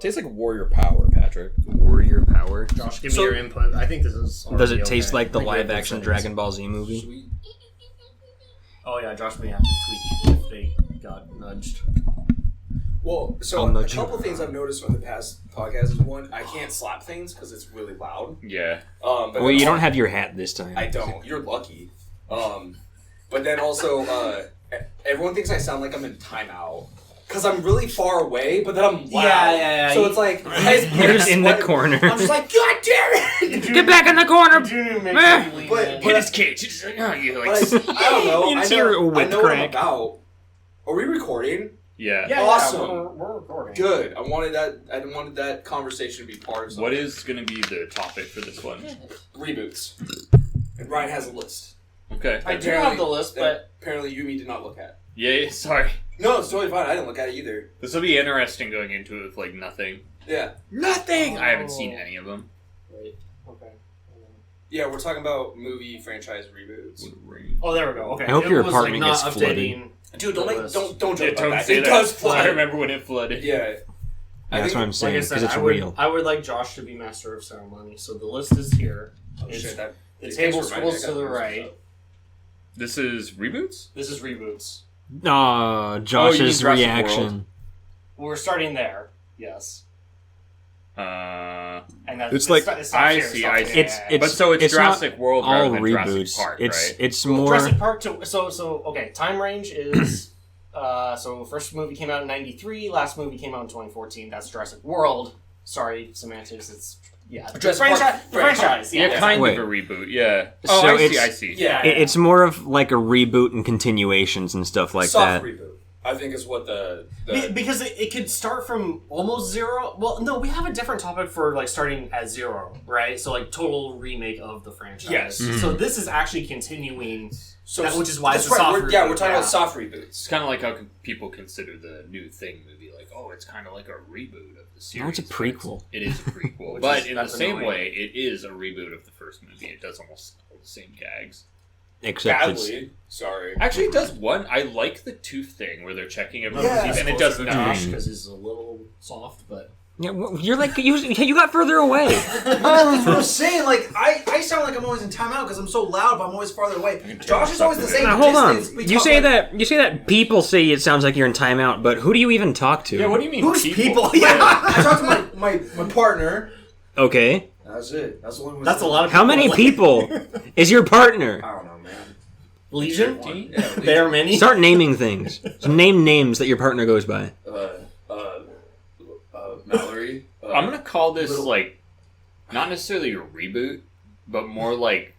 Tastes like warrior power, Patrick. Warrior power. Josh, give me your input. I think this is. Does it taste like the live-action Dragon Ball Z movie? Sweet. Oh yeah, Josh may have to tweak if they got nudged. Well, so a couple things I've noticed from the past podcast is one, I can't slap things because it's really loud. Yeah. But well, you don't have your hat this time. I don't. You're lucky. But then also, everyone thinks I sound like I'm in timeout. Because I'm really far away, but then I'm loud. Yeah. So it's like... You're just in the corner. I'm just like, God damn it! Get back in the corner! But Hit his cage. He's like, oh, you like... I don't know. You hear a whip I know crack. what I'm about. Are we recording? Yeah. Awesome. We're recording. Good. I wanted that conversation to be part of something. What is going to be the topic for this one? Reboots. And Ryan has a list. Okay. I do have the list, but... Apparently Yumi did not look at. Yeah, sorry. No, it's totally fine. I didn't look at it either. This will be interesting going into it with, like, nothing. Yeah. Nothing! I haven't seen any of them. Right. Okay. Yeah, we're talking about movie franchise reboots. Oh, there we go. Okay. I hope your apartment not gets flooded. Dude, don't joke Yeah, about don't that. say It that. does flood. I remember when it flooded. Yeah. That's what I'm saying, Like I because said, it's I would, real. I would like Josh to be master of ceremony. So the list is here. Oh, shit, that... The table scrolls to the right. This is reboots? This is reboots. Josh's Jurassic reaction. World? We're starting there. Yes. And that's, It's like- I I see. It's But so it's Jurassic not World all rather than reboots. Jurassic Park, right? It's Well, more... Jurassic Park. Okay. Time range is. So first movie came out in '93. Last movie came out in 2014. That's Jurassic World. Sorry, semantics. It's Jurassic Park franchise. Yeah, kind Wait. of a reboot, yeah. So I see. Yeah. It's more of like a reboot and continuations and stuff like Soft that. reboot, I think, is what the because it could start from almost zero. Well, no, we have a different topic for like starting at zero, right? So like total remake of the franchise. Yes. Mm-hmm. So this is actually continuing. So which is why that's it's a soft We're talking reboot, about soft reboots. It's kind of like how people consider the new Thing movie, like, oh, it's kind of like a reboot of the series. No, it's a prequel. It is a prequel. But in the that's same annoying. way, it is a reboot of the first movie. It does almost all the same gags. Except it's... Badly. Sorry. Actually, it does one. I like the tooth thing where they're checking everyone's Yeah, teeth, and it does not. because he's a little soft, but Yeah, you're like... You got further away. That's what I'm saying. Like, I sound like I'm always in timeout because I'm so loud, but I'm always farther away. Josh is always the same Now, hold on. distance. You say that people say it sounds like you're in timeout, but who do you even talk to? Yeah, what do you mean? Who's people? Yeah, I talk to my partner. Okay. That's it. That's the one. that's a lot of How many people is your partner? I don't know, man. Legion. Yeah, There are many. Start naming things. So name names that your partner goes by. Mallory. I'm gonna call this like not necessarily a reboot, but more like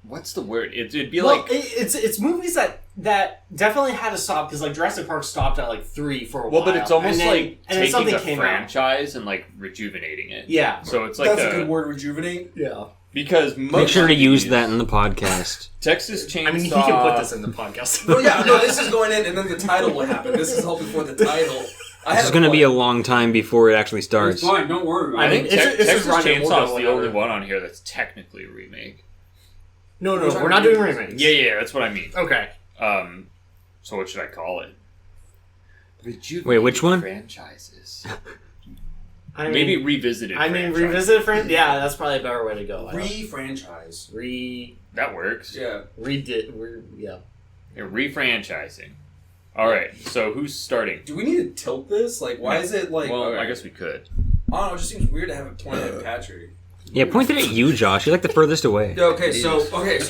what's the word? It'd be like it's movies that definitely had to stop because like Jurassic Park stopped at like 3 for a while. but it's almost like and then taking something a came franchise and like rejuvenating it. Yeah. So it's like That's a good word, rejuvenate. Yeah. because most Make sure to use movies- that in the podcast. Texas Chainsaw. I mean, he can put this in the podcast. No, yeah, no, this is going in, and then the title will happen. This is all before the title. This is going to be a long time before it actually starts. It's fine, don't worry. I think it's Texas just running, we'll Chainsaw go is the whatever. only one on here that's technically a remake. No, we're not doing remakes. Yeah, that's what I mean. Okay. So what should I call it? Wait, which one? Franchises. I mean, Maybe revisited. franchises. revisited friend. Yeah, that's probably a better way to go. Re-franchise. That works. Yeah. Yeah. Yeah, refranchising. All right. So who's starting? Do we need to tilt this? Like, why is it like... Well, okay. I guess we could. I don't know, it just seems weird to have it pointed at Patrick. Yeah, point it at you, Josh. You're like the furthest away. Okay, so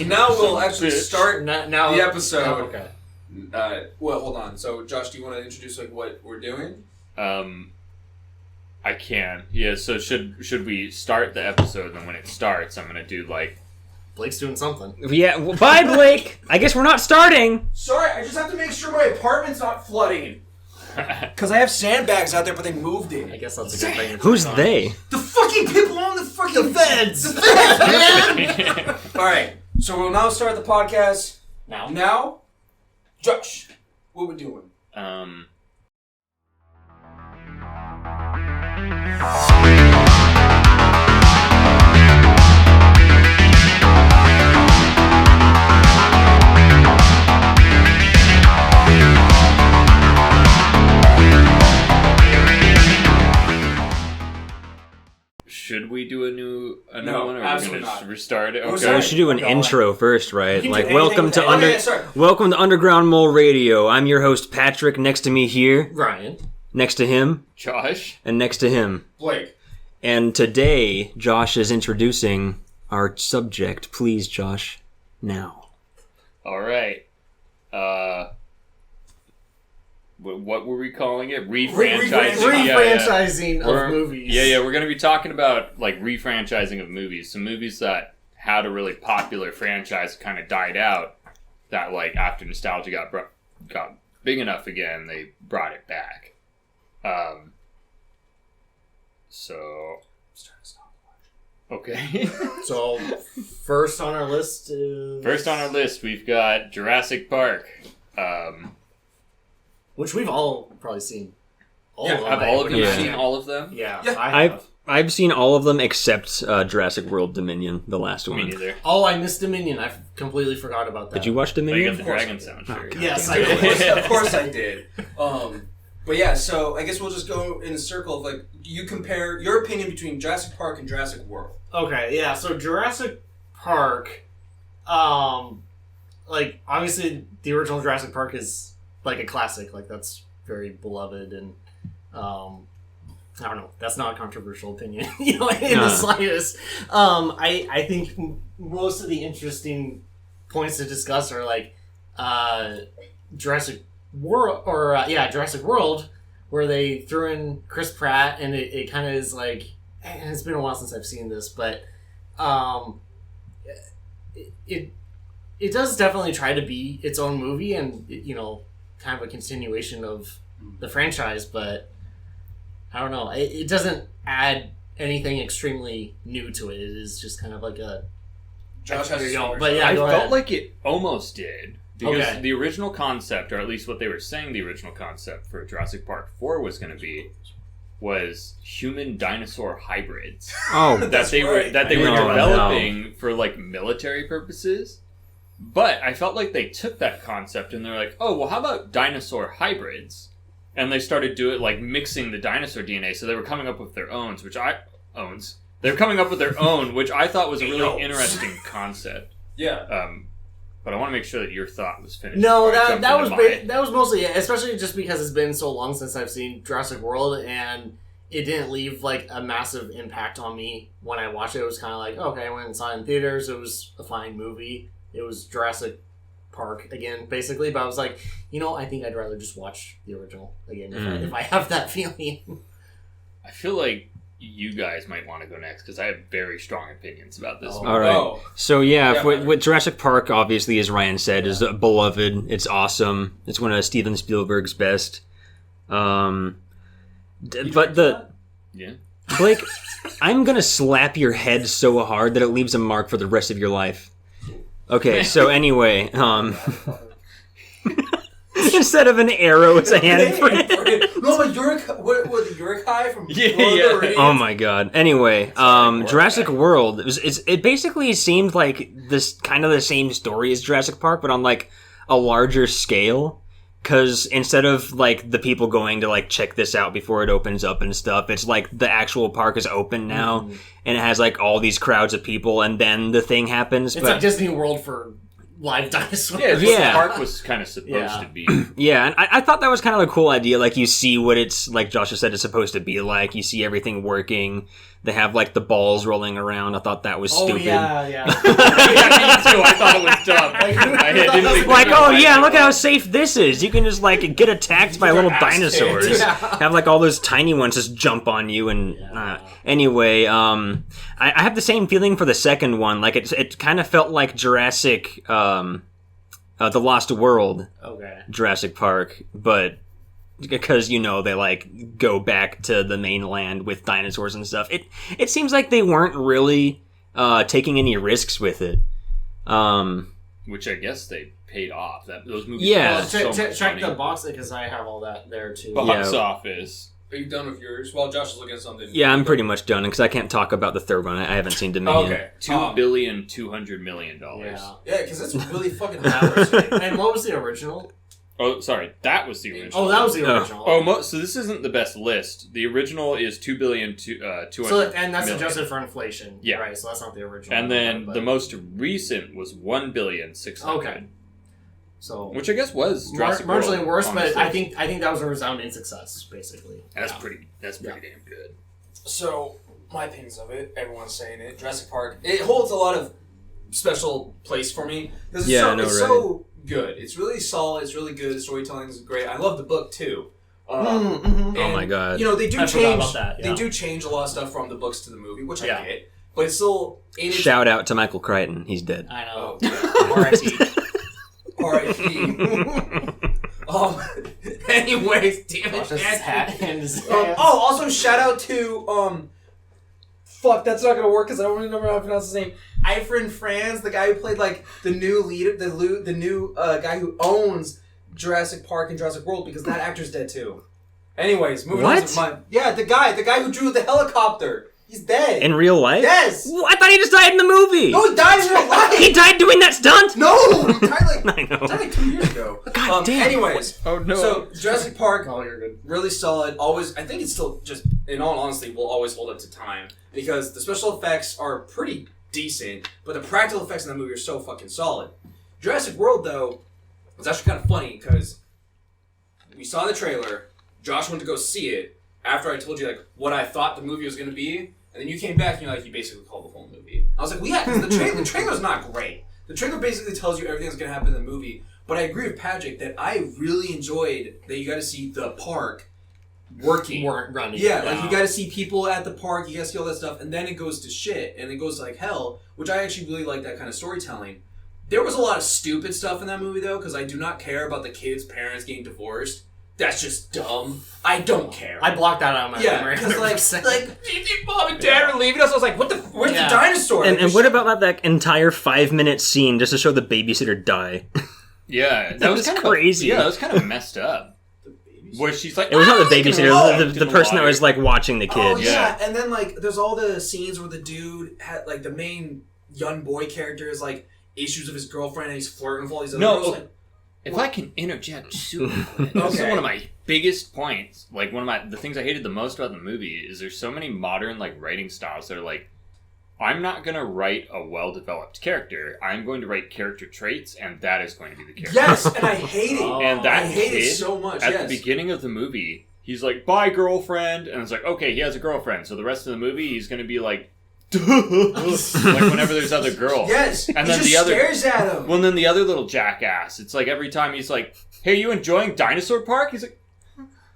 now we'll actually start Now the episode. Oh, okay. Well, hold on. So, Josh, do you want to introduce like what we're doing? I can. Yeah. So should we start the episode? And when it starts, I'm gonna do like. Blake's doing something. Yeah, well, bye, Blake. I guess we're not starting. Sorry, I just have to make sure my apartment's not flooding. Because I have sandbags out there, but they moved I it. guess that's a good thing. Who's they? The fucking people on the fucking feds. The feds, man! Alright, so we'll now start the podcast. Now, Josh, what we doing? Should we do a new No, one, or absolutely we're gonna not. restart it? We're Okay. sorry. We should do an No, intro first, right? You can do Like, anything with it. welcome to Underground Mole Radio. I'm your host, Patrick. Next to me here, Ryan. next to him, Josh. and next to him. Blake. And today, Josh is introducing our subject. Please, Josh, now. All right. What were we calling it? Refranchising. Refranchising We're- of movies. Yeah. We're gonna be talking about like refranchising of movies. Some movies that had a really popular franchise kind of died out. That like after nostalgia got big enough again, they brought it back. So. Okay. So, first on our list is... First on our list, we've got Jurassic Park. Which we've all probably seen. Have all of you Yeah. seen all of them? Yeah, Yeah. I have. I've seen all of them except Jurassic World Dominion, the last Me one. neither. Oh, I missed Dominion. I completely forgot about that. Did you watch But you Dominion? got the dragon sound. Sure. Yes, Oh, I did. Of course I did. But yeah, so I guess we'll just go in a circle of like, you compare your opinion between Jurassic Park and Jurassic World. Okay, yeah, so Jurassic Park, like, obviously the original Jurassic Park is, like, a classic. Like, that's very beloved and, I don't know, that's not a controversial opinion, in the slightest. I think most of the interesting points to discuss are, like, Jurassic World, where they threw in Chris Pratt, and it kind of is like, and it's been a while since I've seen this, but it does definitely try to be its own movie and, kind of a continuation of the franchise, but I don't know. It doesn't add anything extremely new to it. It is just kind of like a... Josh has There you go. to But yeah, I go felt ahead. like it almost did. Because Okay. the original concept, or at least what they were saying the original concept for Jurassic Park 4 was going to be, was human dinosaur hybrids. Oh, that they were right. developing for like military purposes. But I felt like they took that concept and they're like, oh, well, how about dinosaur hybrids? And they started mixing the dinosaur DNA. So they were coming up with their own, which I thought was a really interesting concept. Yeah. But I want to make sure that your thought was finished. No, before I jump that into was mine. that was mostly it, especially just because it's been so long since I've seen Jurassic World, and it didn't leave like a massive impact on me when I watched it. It was kind of like, okay, I went and saw it in theaters. It was a fine movie. It was Jurassic Park again, basically. But I was like, I think I'd rather just watch the original again if I have that feeling. I feel like you guys might want to go next because I have very strong opinions about this. Oh. movie. all right. Oh. So Yeah, with Jurassic Park, obviously, as Ryan said, is beloved. It's awesome. It's one of Steven Spielberg's best. But Yeah. Blake, I'm gonna slap your head so hard that it leaves a mark for the rest of your life. Okay, so anyway, instead of an arrow, it's a handprint. No, but the Uruk-hai from Yeah, Lord of the yeah. Rings? Oh my god. Anyway, Jurassic World. It basically seemed like this kind of the same story as Jurassic Park, but on like a larger scale. Because instead of like the people going to like check this out before it opens up and stuff, it's like the actual park is open now, and it has like all these crowds of people, and then the thing happens. It's like Disney World for live dinosaurs. Yeah, Yeah. the park was kind of supposed to be. Yeah, and I thought that was kind of a cool idea. Like, you see what it's, like Josh said, it's supposed to be like. You see everything working. They have, like, the balls rolling around. I thought that was stupid. Yeah. Yeah, me too. I thought it was dumb. I didn't think Like, it was oh yeah, right. look how safe this is. You can just, like, get attacked by little ass dinosaurs. kicked. Yeah. Have, like, all those tiny ones just jump on you. And anyway, I have the same feeling for the second one. Like, it kind of felt like Jurassic... The Lost World, Okay. Jurassic Park, but because they like go back to the mainland with dinosaurs and stuff. It seems like they weren't really taking any risks with it. Which I guess they paid off. Those movies. Yeah. cost so much Check money. the box because I have all that there too. box Yeah. office. Are you done with yours? While Josh is looking at something. Yeah, I'm pretty much done because I can't talk about the third one. I haven't seen Dominion. Okay. $2,200,000,000. Yeah. Yeah, because that's really fucking That was hard. great. And what was the original? Oh, sorry, that was the original. Oh, that was the original. Oh, so this isn't the best list. The original is 2,200,000,000. So, and that's adjusted for inflation. Yeah. Right, so that's not the original. And then the most recent was 1,600,000,000. Okay. So, which I guess was Jurassic marginally World, worse, but honestly. I think that was a resounding success, basically. That's pretty damn good. So, my opinions of it, everyone's saying it. Jurassic Park, it holds a lot of special place for me. Because it's so good. It's really solid. It's really good. The storytelling is great. I love the book, too. Oh my god. You know, they do I forgot change. about that, yeah. They do change a lot of stuff from the books to the movie, which I get. But it's still... Shout out to Michael Crichton. He's dead. I know. R.I.P. Anyways, damn it. Watch his hat and his Also shout out to fuck, that's not gonna work because I don't remember how to pronounce his name. Ifrin Franz, the guy who played like the new lead, the new guy who owns Jurassic Park and Jurassic World, because that actor's dead too. Anyways, moving on to mine. Yeah, the guy who drew the helicopter. He's dead. In real life? Yes! I thought he just died in the movie! No, he died in real life! He died doing that stunt? No! He died I know. 2 years ago. God damn. Anyways. Oh, no. So, Jurassic Park, you're good. really solid. Always, I think it's still just, in all honesty, will always hold up to time. Because the special effects are pretty decent, but the practical effects in that movie are so fucking solid. Jurassic World, though, was actually kind of funny, because we saw the trailer, Josh went to go see it, after I told you, like, what I thought the movie was going to be. And then you came back and you're like, you basically called the whole movie. I was like, well, yeah, because the trailer's not great. The trailer basically tells you everything that's going to happen in the movie. But I agree with Patrick that I really enjoyed that you got to see the park working. Running. Yeah, like you got to see people at the park, you got to see all that stuff, and then it goes to shit, and it goes to like hell, which I actually really like that kind of storytelling. There was a lot of stupid stuff in that movie, though, because I do not care about the kids' parents getting divorced. That's just dumb. I don't care. I blocked that out of my memory. Yeah, because like mom and dad are leaving us. I was like, what the? Where's the dinosaur? And what about that entire 5-minute scene just to show the babysitter die? Yeah, that was kind crazy. That was kind of messed up. Where she's like, it was not the babysitter, it was the person that water. was like watching the kid. Oh yeah, and then like there's all the scenes where the dude had like the main young boy character has like issues with his girlfriend and he's flirting with all these other girls. Like, if I can interject super quick, this is one of my biggest points. Like the things I hated the most about the movie is there's so many modern like writing styles that are like, I'm not gonna write a well-developed character. I'm going to write character traits, and that is going to be the character. yes, and I hate it. And that I hate kid, it so much. At yes. the beginning of the movie, he's like, "Bye, girlfriend," and it's like, okay, he has a girlfriend. So the rest of the movie, he's going to be like, like whenever there's other girls. Yes, and he then just the other stares at him. Well, then the other little jackass. It's like every time he's like, "Hey, you enjoying Dinosaur Park?" He's like,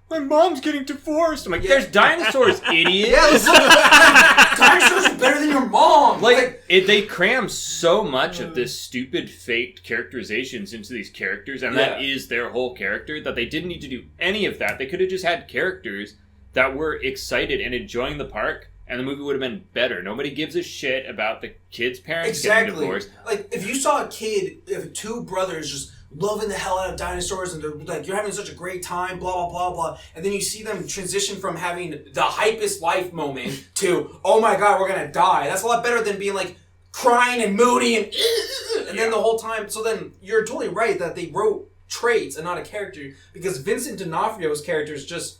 "My mom's getting divorced." I'm like, "There's dinosaurs, idiot." Yeah, listen, dinosaurs are better than your mom. They cram so much of this stupid faked characterizations into these characters, and that is their whole character, that they didn't need to do any of that. They could have just had characters that were excited and enjoying the park, and the movie would have been better. Nobody gives a shit about the kid's parents getting divorced. Like, if you saw a kid, if two brothers just loving the hell out of dinosaurs, and they're like, you're having such a great time, blah, blah, blah, blah, and then you see them transition from having the hypest life moment to, oh my god, we're gonna die. That's a lot better than being like, crying and moody and then the whole time. So then, you're totally right that they wrote traits and not a character, because Vincent D'Onofrio's character is just,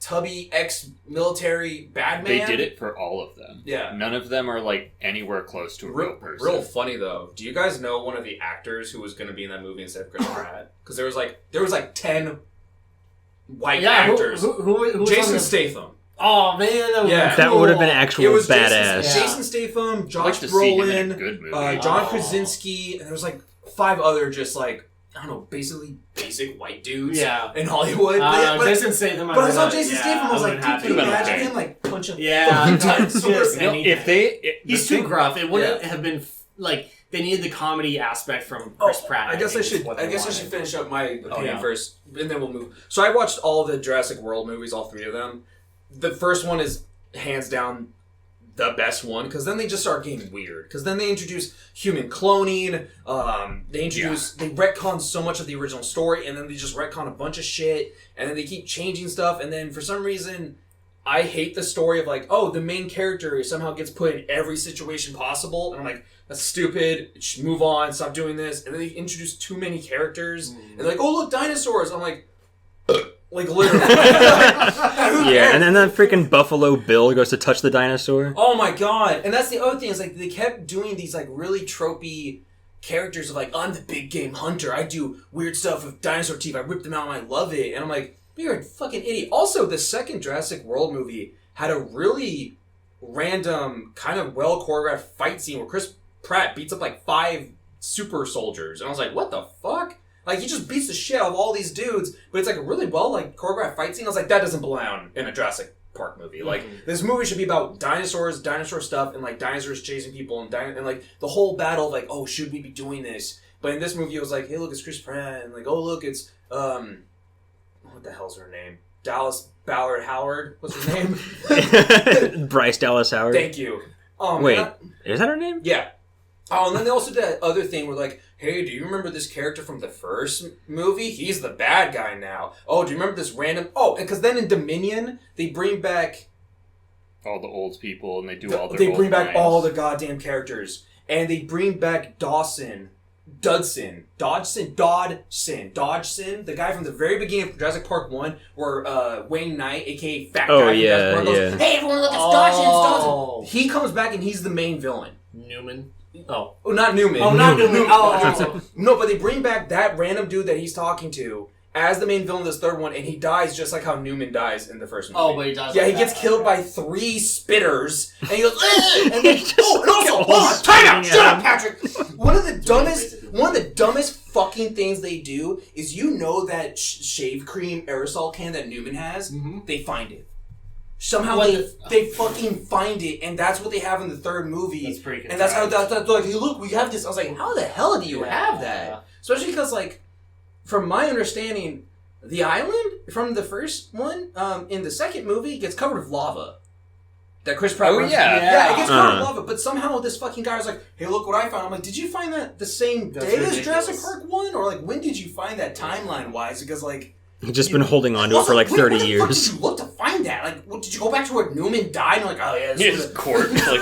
tubby ex-military bad man? They did it for all of them. Yeah. None of them are, like, anywhere close to a real person. Real funny, though. Do you guys know one of the actors who was going to be in that movie instead of Chris Pratt? Because there was, 10 white actors. Who Jason Statham. Oh, man. That would have been actual badass. Jason Statham, Josh I'd like to see him in a Brolin, good movie. John Krasinski, and there was, 5 other just, I don't know, basically basic white dudes in Hollywood. Jason Statham. But I saw Jason Statham, I was like, dude, can you imagine him, punching dinosaurs? He's too gruff. It wouldn't have been, they needed the comedy aspect from Chris Pratt. I guess I should finish up my opinion first, and then we'll move. So I watched all the Jurassic World movies, all 3 of them. The first one is hands down the best one, because then they just start getting weird. Because then they introduce human cloning. They retcon so much of the original story, and then they just retcon a bunch of shit, and then they keep changing stuff. And then for some reason, I hate the story of like, oh, the main character somehow gets put in every situation possible, and I'm like, that's stupid. Just move on. Stop doing this. And then they introduce too many characters, and they're like, oh look, dinosaurs. I'm like literally. Yeah, and then that freaking Buffalo Bill goes to touch the dinosaur. Oh my god! And that's the other thing is like they kept doing these like really tropey characters of like, I'm the big game hunter. I do weird stuff with dinosaur teeth. I rip them out and I love it. And I'm like, you're a fucking idiot. Also, the second Jurassic World movie had a really random, kind of well choreographed fight scene where Chris Pratt beats up like 5 super soldiers, and I was like, what the fuck? Like, he just beats the shit out of all these dudes, but it's like a really well like choreographed fight scene. I was like, that doesn't belong in a Jurassic Park movie. Like, this movie should be about dinosaurs, dinosaur stuff, and like dinosaurs chasing people, and like the whole battle of like, oh, should we be doing this? But in this movie, it was like, hey, look, it's Chris Pratt, and like, oh, look, it's what the hell's her name? Dallas Ballard Howard. What's her name? Bryce Dallas Howard. Thank you. Wait, is that her name? Yeah. Oh, and then they also did that other thing where like, hey, do you remember this character from the first movie? He's the bad guy now. Oh, do you remember this random... Oh, because then in Dominion, they bring back... all the old people, and they do all their They old bring back lines. all the goddamn characters. And they bring back Dodgson, the guy from the very beginning of Jurassic Park 1, where Wayne Knight, a.k.a. Fat Guy from Jurassic Park, goes, hey, everyone, look, it's Dodgson. He comes back, and he's the main villain. Newman. Oh, not Newman. Oh, not Newman. Oh. No, but they bring back that random dude that he's talking to as the main villain of this third one, and he dies just like how Newman dies in the first movie. Oh, but he dies. Yeah, like he gets that. killed by 3 spitters, and he goes, ugh! And then, and also, hold on, time out! Shut up, Patrick! One of the dumbest fucking things they do is, you know that shave cream aerosol can that Newman has? Mm-hmm. They find it. Somehow they fucking find it, and that's what they have in the third movie. That's pretty good. And that's how they're like, hey, look, we have this. I was like, how the hell do you have that? Especially because, like, from my understanding, the island from the first one, in the second movie, gets covered with lava. That Chris Pratt. Oh, yeah. Yeah, it gets covered with lava. But somehow this fucking guy was like, hey, look what I found. I'm like, did you find that the same That's day as ridiculous. Jurassic Park 1? Or, like, when did you find that timeline-wise? Because, like... He's just been holding on to it for like 30 where the fuck years. did you look to find that? Like, what, did you go back to where Newman died? And like, oh yeah, this His was corpse, like,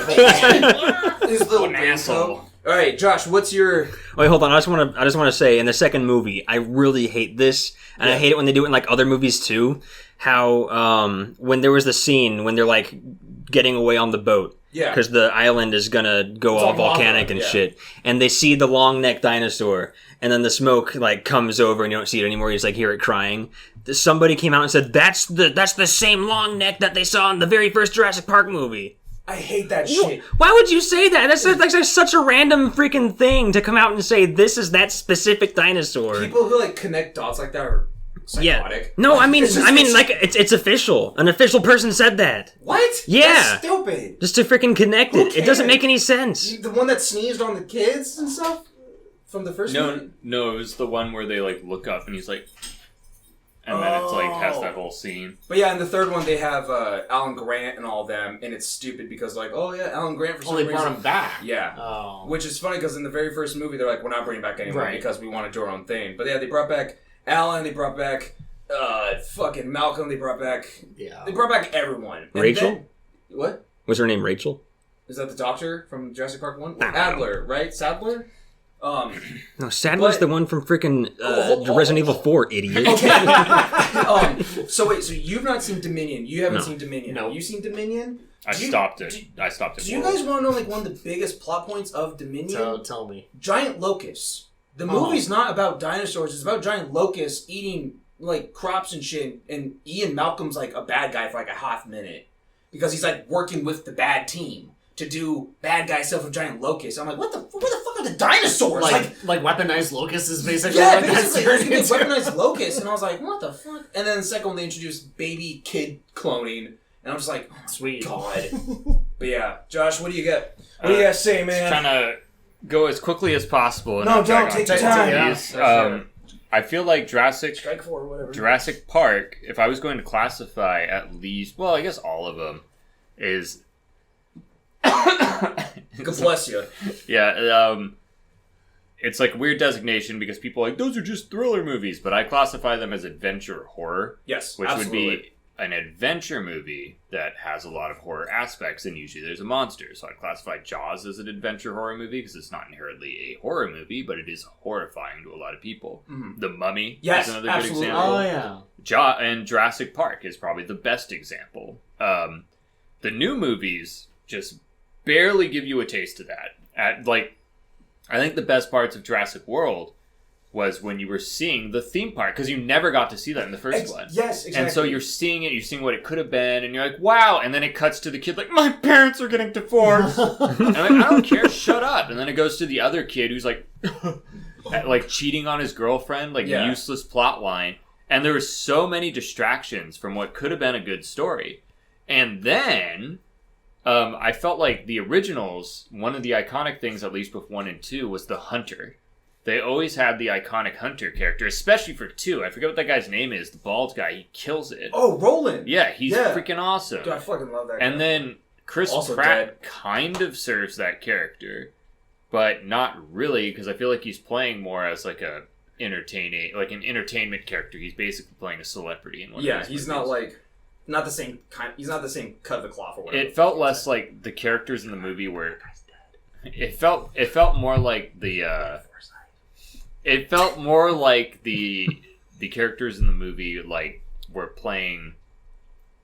his little what an asshole. All right, Josh, what's your? Wait, hold on. I just want to say, in the second movie, I really hate this, and I hate it when they do it in like other movies too. How when there was the scene when they're like getting away on the boat. Yeah. Because the island is gonna go It's all all volcanic lava, and yeah. shit. And they see the long neck dinosaur, and then the smoke like comes over and you don't see it anymore. You just like hear it crying. Somebody came out and said, that's the same long neck that they saw in the very first Jurassic Park movie. I hate that shit. Why would you say that? That's such a random freaking thing to come out and say this is that specific dinosaur. People who like connect dots like that are psychotic. No, I mean, It's just- like it's official. An official person said that. What? Yeah. That's stupid. Just to freaking connect Who it. It doesn't cares? make any sense. The one that sneezed on the kids and stuff from the first movie. No, it was the one where they like look up and he's like, and then it's like has that whole scene. But yeah, in the third one they have Alan Grant and all them, and it's stupid because like, oh yeah, Alan Grant for some they reason. brought him back. Yeah. Oh. Which is funny because in the very first movie they're like, we're not bringing back anyone Right. because we want to do our own thing. But yeah, they brought back Alan, they brought back fucking Malcolm, they brought back everyone. And Rachel? then- what? Was her name Rachel? Is that the doctor from Jurassic Park 1? I don't Adler, right? Sadler? No, Sadler's But- the one from freaking Oh. Resident Evil 4, idiot. So wait, so you've not seen Dominion. You haven't No. seen Dominion. No. You seen Dominion? I Do you- stopped it. do- I stopped it. Do you guys want to know like one of the biggest plot points of Dominion? So tell me. Giant locusts. The Oh. movie's not about dinosaurs. It's about giant locusts eating like crops and shit. And Ian Malcolm's like a bad guy for like a half minute because he's like working with the bad team to do bad guy stuff with giant locusts. I'm like, where the fuck are the dinosaurs? Like weaponized locusts is basically Yeah, what that's basically, turned they into. weaponized locusts, and I was like, what the fuck? And then the second one, they introduced baby kid cloning, and I'm just like, oh, Sweet. God. But yeah, Josh, what do you got? What do you got to say, man? Trying to go as quickly as possible. And No, not drag don't on take too your long. time. Yeah, These, for sure. I feel like Strike 4 or whatever. Jurassic Park, if I was going to classify at least, well, I guess all of them, is God bless you. yeah. It's like a weird designation because people are like those are just thriller movies, but I classify them as adventure horror, Yes, which absolutely. would be an adventure movie that has a lot of horror aspects, and usually there's a monster. So I classify Jaws as an adventure horror movie because it's not inherently a horror movie, but it is horrifying to a lot of people. Mm-hmm. The Mummy Yes, is another absolutely. good example. Oh yeah. And Jurassic Park is probably the best example. The new movies just barely give you a taste of that. I think the best parts of Jurassic World was when you were seeing the theme park, because you never got to see that in the first one. Yes, exactly. And so you're seeing it, you're seeing what it could have been, and you're like, wow, and then it cuts to the kid like, my parents are getting divorced. And I'm like, I don't care, shut up. And then it goes to the other kid who's like, like cheating on his girlfriend, like useless plot line. And there were so many distractions from what could have been a good story. And then I felt like the originals, one of the iconic things, at least with 1 and 2, was the hunter. They always had the iconic hunter character, especially for 2. I forget what that guy's name is. The bald guy. He kills it. Oh, Roland. Yeah, he's freaking awesome. Dude, I fucking love that guy. And then Chris Also Pratt kind of serves that character, but not really, because I feel like he's playing more as like an entertainment character. He's basically playing a celebrity in one of these he's movies. not like not the same kind. He's not the same cut of the cloth or whatever. It felt less like the characters in the movie were. It felt more like the. It felt more like the characters in the movie were playing.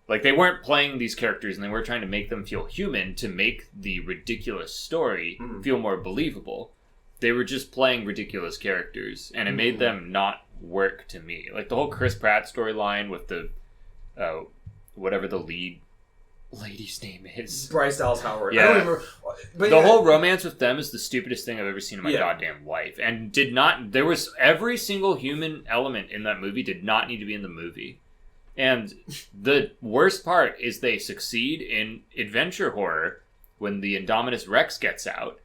Like, they weren't playing these characters, and they were trying to make them feel human to make the ridiculous story feel more believable. They were just playing ridiculous characters, and it made them not work to me. Like, the whole Chris Pratt storyline with the, whatever the lead lady's name is. Bryce Dallas Howard. Yeah. I don't remember. But The whole romance with them is the stupidest thing I've ever seen in my goddamn life. And there was every single human element in that movie did not need to be in the movie. And the worst part is they succeed in adventure horror when the Indominus Rex gets out.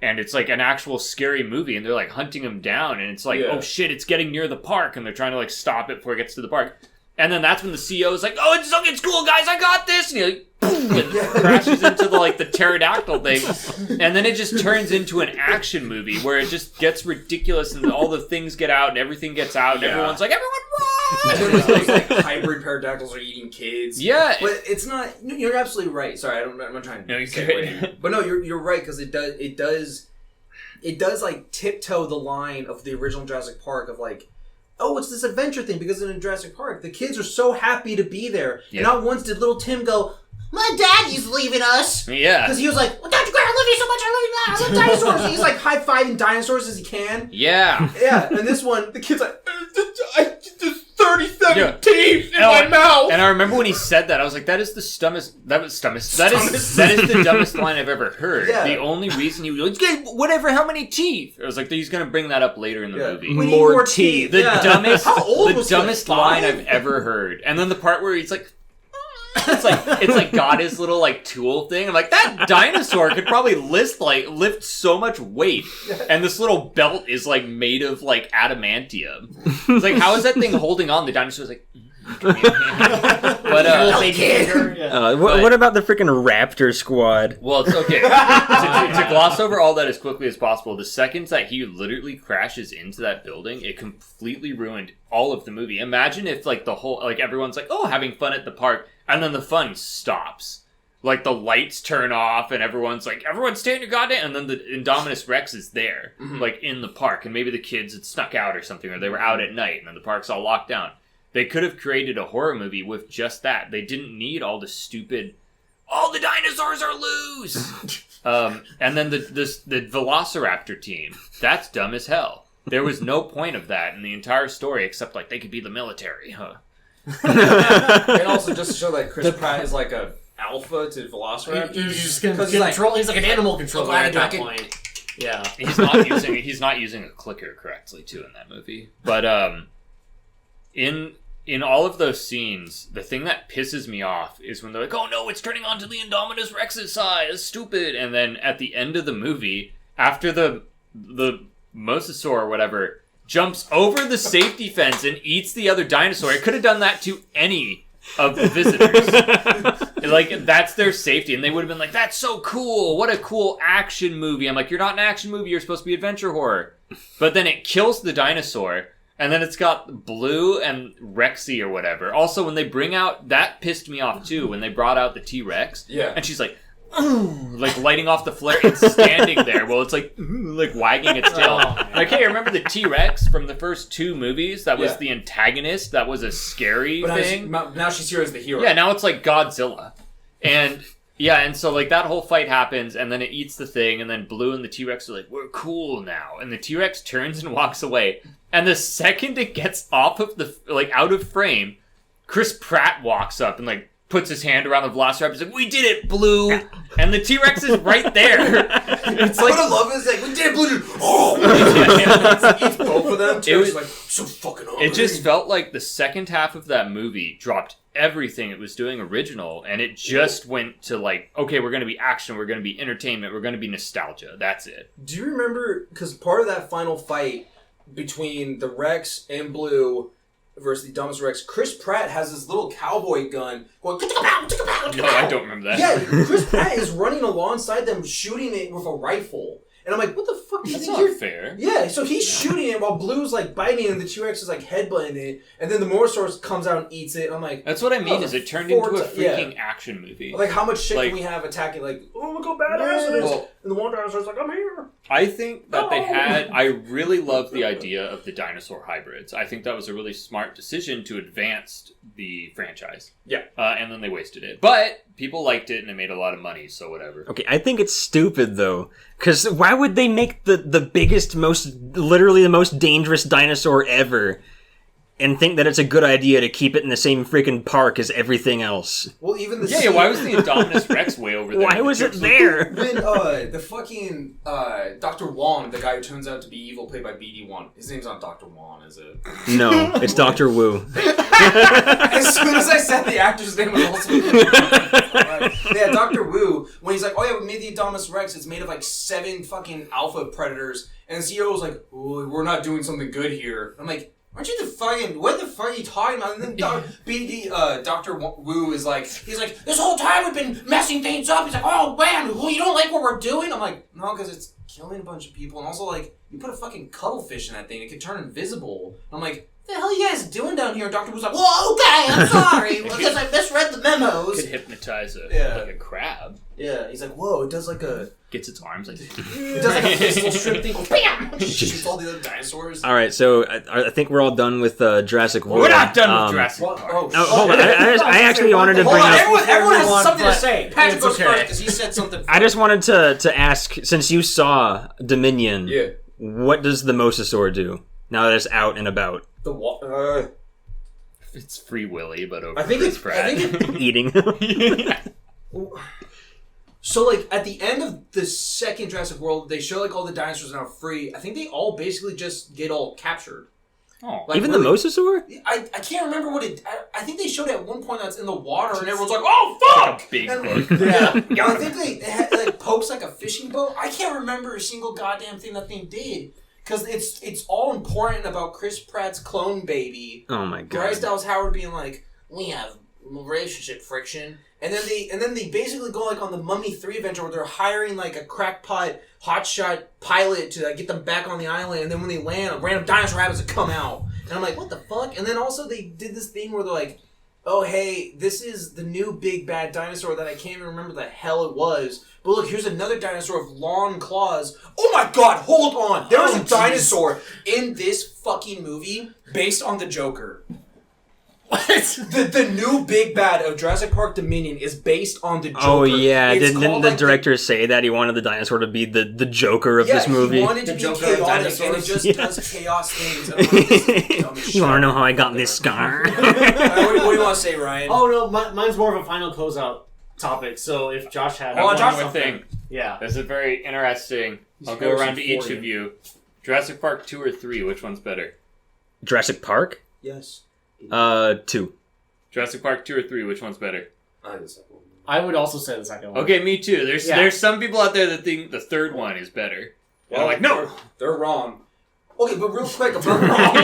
And it's like an actual scary movie, and they're like hunting him down, and it's like, oh shit, it's getting near the park, and they're trying to like stop it before it gets to the park. And then that's when the CEO is like, oh, it's cool, guys, I got this! And he like, boom, and crashes into the pterodactyl thing. And then it just turns into an action movie where it just gets ridiculous, and all the things get out, and everything gets out, and everyone's like, everyone run! And then those like hybrid pterodactyls are eating kids. Yeah. But it's not. You're absolutely right. Sorry, I'm not trying to say it. But no, you're right, because it does like tiptoe the line of the original Jurassic Park of like, oh, it's this adventure thing, because in Jurassic Park, the kids are so happy to be there. Yeah. And not once did little Tim go, My daddy's leaving us. Yeah. because he was like, well, Dr. Grant, I love you so much, I love dinosaurs. He's like high-fiving dinosaurs as he can. Yeah. Yeah, and this one, the kid's like, there's 37 Yeah. teeth in my mouth. And I remember when he said that, I was like, that is the that is the dumbest line I've ever heard. Yeah. The only reason he was like, whatever, how many teeth? I was like, he's going to bring that up later in the movie. We need more teeth. The dumbest, How old the was dumbest he, like, line 5? I've ever heard. And then the part where he's like, it's like got his little like tool thing. I'm like, that dinosaur could probably lift so much weight, and this little belt is like made of like adamantium. It's like, how is that thing holding on? The dinosaur's like, but what about the freaking Raptor Squad? well, it's okay. To gloss over all that as quickly as possible, the second that he literally crashes into that building, it completely ruined all of the movie. Imagine if like the whole, like everyone's like, oh, having fun at the park, and then the fun stops. Like the lights turn off and everyone's like, everyone stay in your goddamn, and then the Indominus Rex is there, like in the park, and maybe the kids had snuck out or something, or they were out at night and then the park's all locked down. They could have created a horror movie with just that. They didn't need all the stupid, all the dinosaurs are loose! And then the Velociraptor team, that's dumb as hell. There was no point of that in the entire story except like they could be the military, huh? And also just to show that Chris Pratt is like a alpha to Velociraptor. He's just gonna 'Cause control. He's like an animal controller glad at that I can- point. Yeah. He's not using a clicker correctly too in that movie. But in all of those scenes, the thing that pisses me off is when they're like, "Oh no, it's turning on to the Indominus Rex's side. It's stupid." And then at the end of the movie, after the mosasaur or whatever jumps over the safety fence and eats the other dinosaur, it could have done that to any of the visitors. Like, that's their safety, and they would have been like, that's so cool, what a cool action movie. I'm like, you're not an action movie, you're supposed to be adventure horror. But then it kills the dinosaur, And then it's got Blue and Rexy or whatever. Also, when they bring out... That pissed me off, too, when they brought out the T-Rex. Yeah. And she's like... like lighting off the flare and standing there while it's like wagging its tail. Like, hey, remember the T-Rex from the first 2 movies? That was the antagonist. That was a scary thing. Now she's here as the hero. Yeah, now it's like Godzilla. And yeah, and so like that whole fight happens, and then it eats the thing, and then Blue and the T-Rex are like, we're cool now. And the T-Rex turns and walks away. And the second it gets off of the, like, out of frame, Chris Pratt walks up and like puts his hand around the Velociraptor. He's like, we did it, Blue! And the T-Rex is right there. It's like... What I love is like, we did it, Blue! Oh! It's both of them, too. It was like, so fucking hungry. It just felt like the second half of that movie dropped everything it was doing original, and it just went to like, okay, we're going to be action, we're going to be entertainment, we're going to be nostalgia. That's it. Do you remember, because part of that final fight between the Rex and Blue... versus the dumbest Rex, Chris Pratt has this little cowboy gun going. No, I don't remember that. Yeah, Chris Pratt is running alongside them, shooting it with a rifle, and I'm like, "What the fuck?" That's not fair. Yeah, so he's shooting it while Blue's like biting it, and the T-Rex is like headbutting it, and then the Mosasaurus comes out and eats it. And I'm like, that's what I mean. Is it turned into a freaking action movie? Like, how much shit like, can we have attacking? Like, oh, look how badass it is! And the one dinosaur's like, I'm here. I think that they had... I really love the idea of the dinosaur hybrids. I think that was a really smart decision to advance the franchise. Yeah. And then they wasted it. But people liked it and it made a lot of money, so whatever. Okay, I think it's stupid, though. Because why would they make the biggest, literally the most dangerous dinosaur ever and think that it's a good idea to keep it in the same freaking park as everything else? Well, even the Yeah, why was the Indominus Rex way over there? Why was it there? When the fucking Dr. Wan, the guy who turns out to be evil, played by BD1. His name's not Dr. Wan, is it? No, it's Dr. Wu. As soon as I said the actor's name was also yeah, Dr. Wu, when he's like, oh yeah, we made the Indominus Rex, it's made of like 7 fucking alpha predators, and the CEO was like, oh, we're not doing something good here. I'm like, aren't you the fucking... What the fuck are you talking about? And then Dr. Wu is like... He's like, this whole time we've been messing things up. He's like, oh, man, well, you don't like what we're doing? I'm like, no, because it's killing a bunch of people. And also, like, you put a fucking cuttlefish in that thing. It could turn invisible. I'm like, what the hell are you guys doing down here? And Dr. Wu's like, well, okay, I'm sorry. Because I misread the memos. Could hypnoptize like a crab. Yeah, he's like, whoa, it does like a... Gets its arms like... It does like a pistol strip thing. Goes, bam! Shoots all the other dinosaurs. All right, so I think we're all done with Jurassic World. We're not done with Jurassic Park. Hold on. I actually wanted to bring up... Everyone has something to say. Patrick goes okay. first because he said something first. I just wanted to ask, since you saw Dominion, what does the Mosasaur do now that it's out and about? It's Free Willy, but over I think Chris it's Pratt. Eating. So, like, at the end of the second Jurassic World, they show, like, all the dinosaurs are now free. I think they all basically just get all captured. Oh. Like, Even the Mosasaur? I can't remember what it... I think they showed it at one point that's in the water, and everyone's like, oh, fuck! Like a big and, hook. Yeah. I think they had, like, pokes like a fishing boat. I can't remember a single goddamn thing that thing did. Because it's all important about Chris Pratt's clone baby. Oh, my God. Bryce Dallas Howard being like, we have relationship friction. And then they basically go like on the Mummy 3 adventure where they're hiring like a crackpot hotshot pilot to get them back on the island, and then when they land, a random dinosaur happens to come out. And I'm like, what the fuck? And then also they did this thing where they're like, oh hey, this is the new big bad dinosaur that I can't even remember the hell it was. But look, here's another dinosaur with long claws. Oh my god, hold on! There was a dinosaur in this fucking movie based on the Joker. What? The new big bad of Jurassic Park Dominion is based on the Joker. Oh yeah, It's didn't called, the like, director say that he wanted the dinosaur to be the Joker of this movie? he wanted to The be Joker of chaotic, and it dinosaurs. just does chaos things. And I'm like, this is dumb as You want to shit. know how I got this scar? Alright, what do you want to say, Ryan? Oh no, mine's more of a final closeout topic. So if Josh had, Hold on, Josh, something- thing. yeah, This is very interesting. I'll go around to each of you. Jurassic Park 2 or 3, which one's better? Jurassic Park? Yes. 2. Jurassic Park 2 or 3, which one's better? I would also say the second one. Okay, me too. There's some people out there that think the third one is better. Well, I'm like, no! they're wrong. Okay, but real quick, if they're wrong.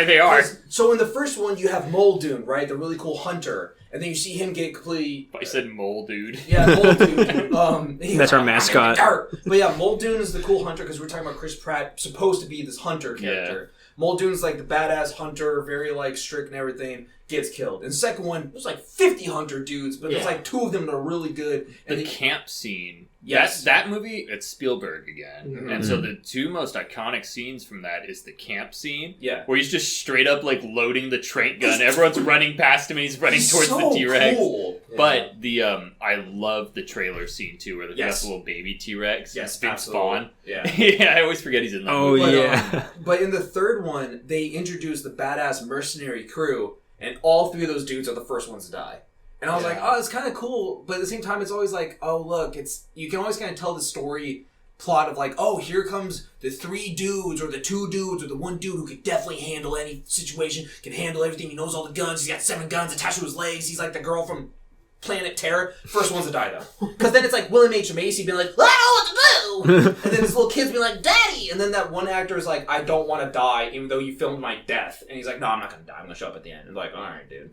They are. So in the first one, you have Muldoon, right? The really cool hunter. And then you see him get completely... I said mole, dude. Yeah, Muldoon. That's our mascot. But yeah, Muldoon is the cool hunter because we're talking about Chris Pratt, supposed to be this hunter character. Muldoon's like the badass hunter, very like strict and everything, gets killed. And the second one, there's like 50 hunter dudes, but there's like 2 of them that are really good. And the camp scene. Yes. That movie, it's Spielberg again. Mm-hmm. And so the 2 most iconic scenes from that is the camp scene. Yeah. Where he's just straight up like loading the Trent gun. Everyone's running past him and he's running towards so the T-Rex. Cool. But the I love the trailer scene too, where there's a little baby T-Rex. Yes, Big Spawn. Yeah. Yeah, I always forget he's in that movie. yeah. But in the third one, they introduce the badass mercenary crew, and all 3 of those dudes are the first ones to die. And I was like, oh, it's kind of cool, but at the same time, it's always like, oh, look, you can always kind of tell the story plot of like, oh, here comes the 3 dudes, or the 2 dudes, or the 1 dude who could definitely handle any situation, can handle everything, he knows all the guns, he's got 7 guns attached to his legs, he's like the girl from Planet Terror. First ones to die, though. Because then it's like William H. Macy being like, I don't know what to do! And then his little kids being like, Daddy! And then that one actor is like, I don't want to die, even though you filmed my death. And he's like, no, I'm not going to die, I'm going to show up at the end. And like, alright, dude.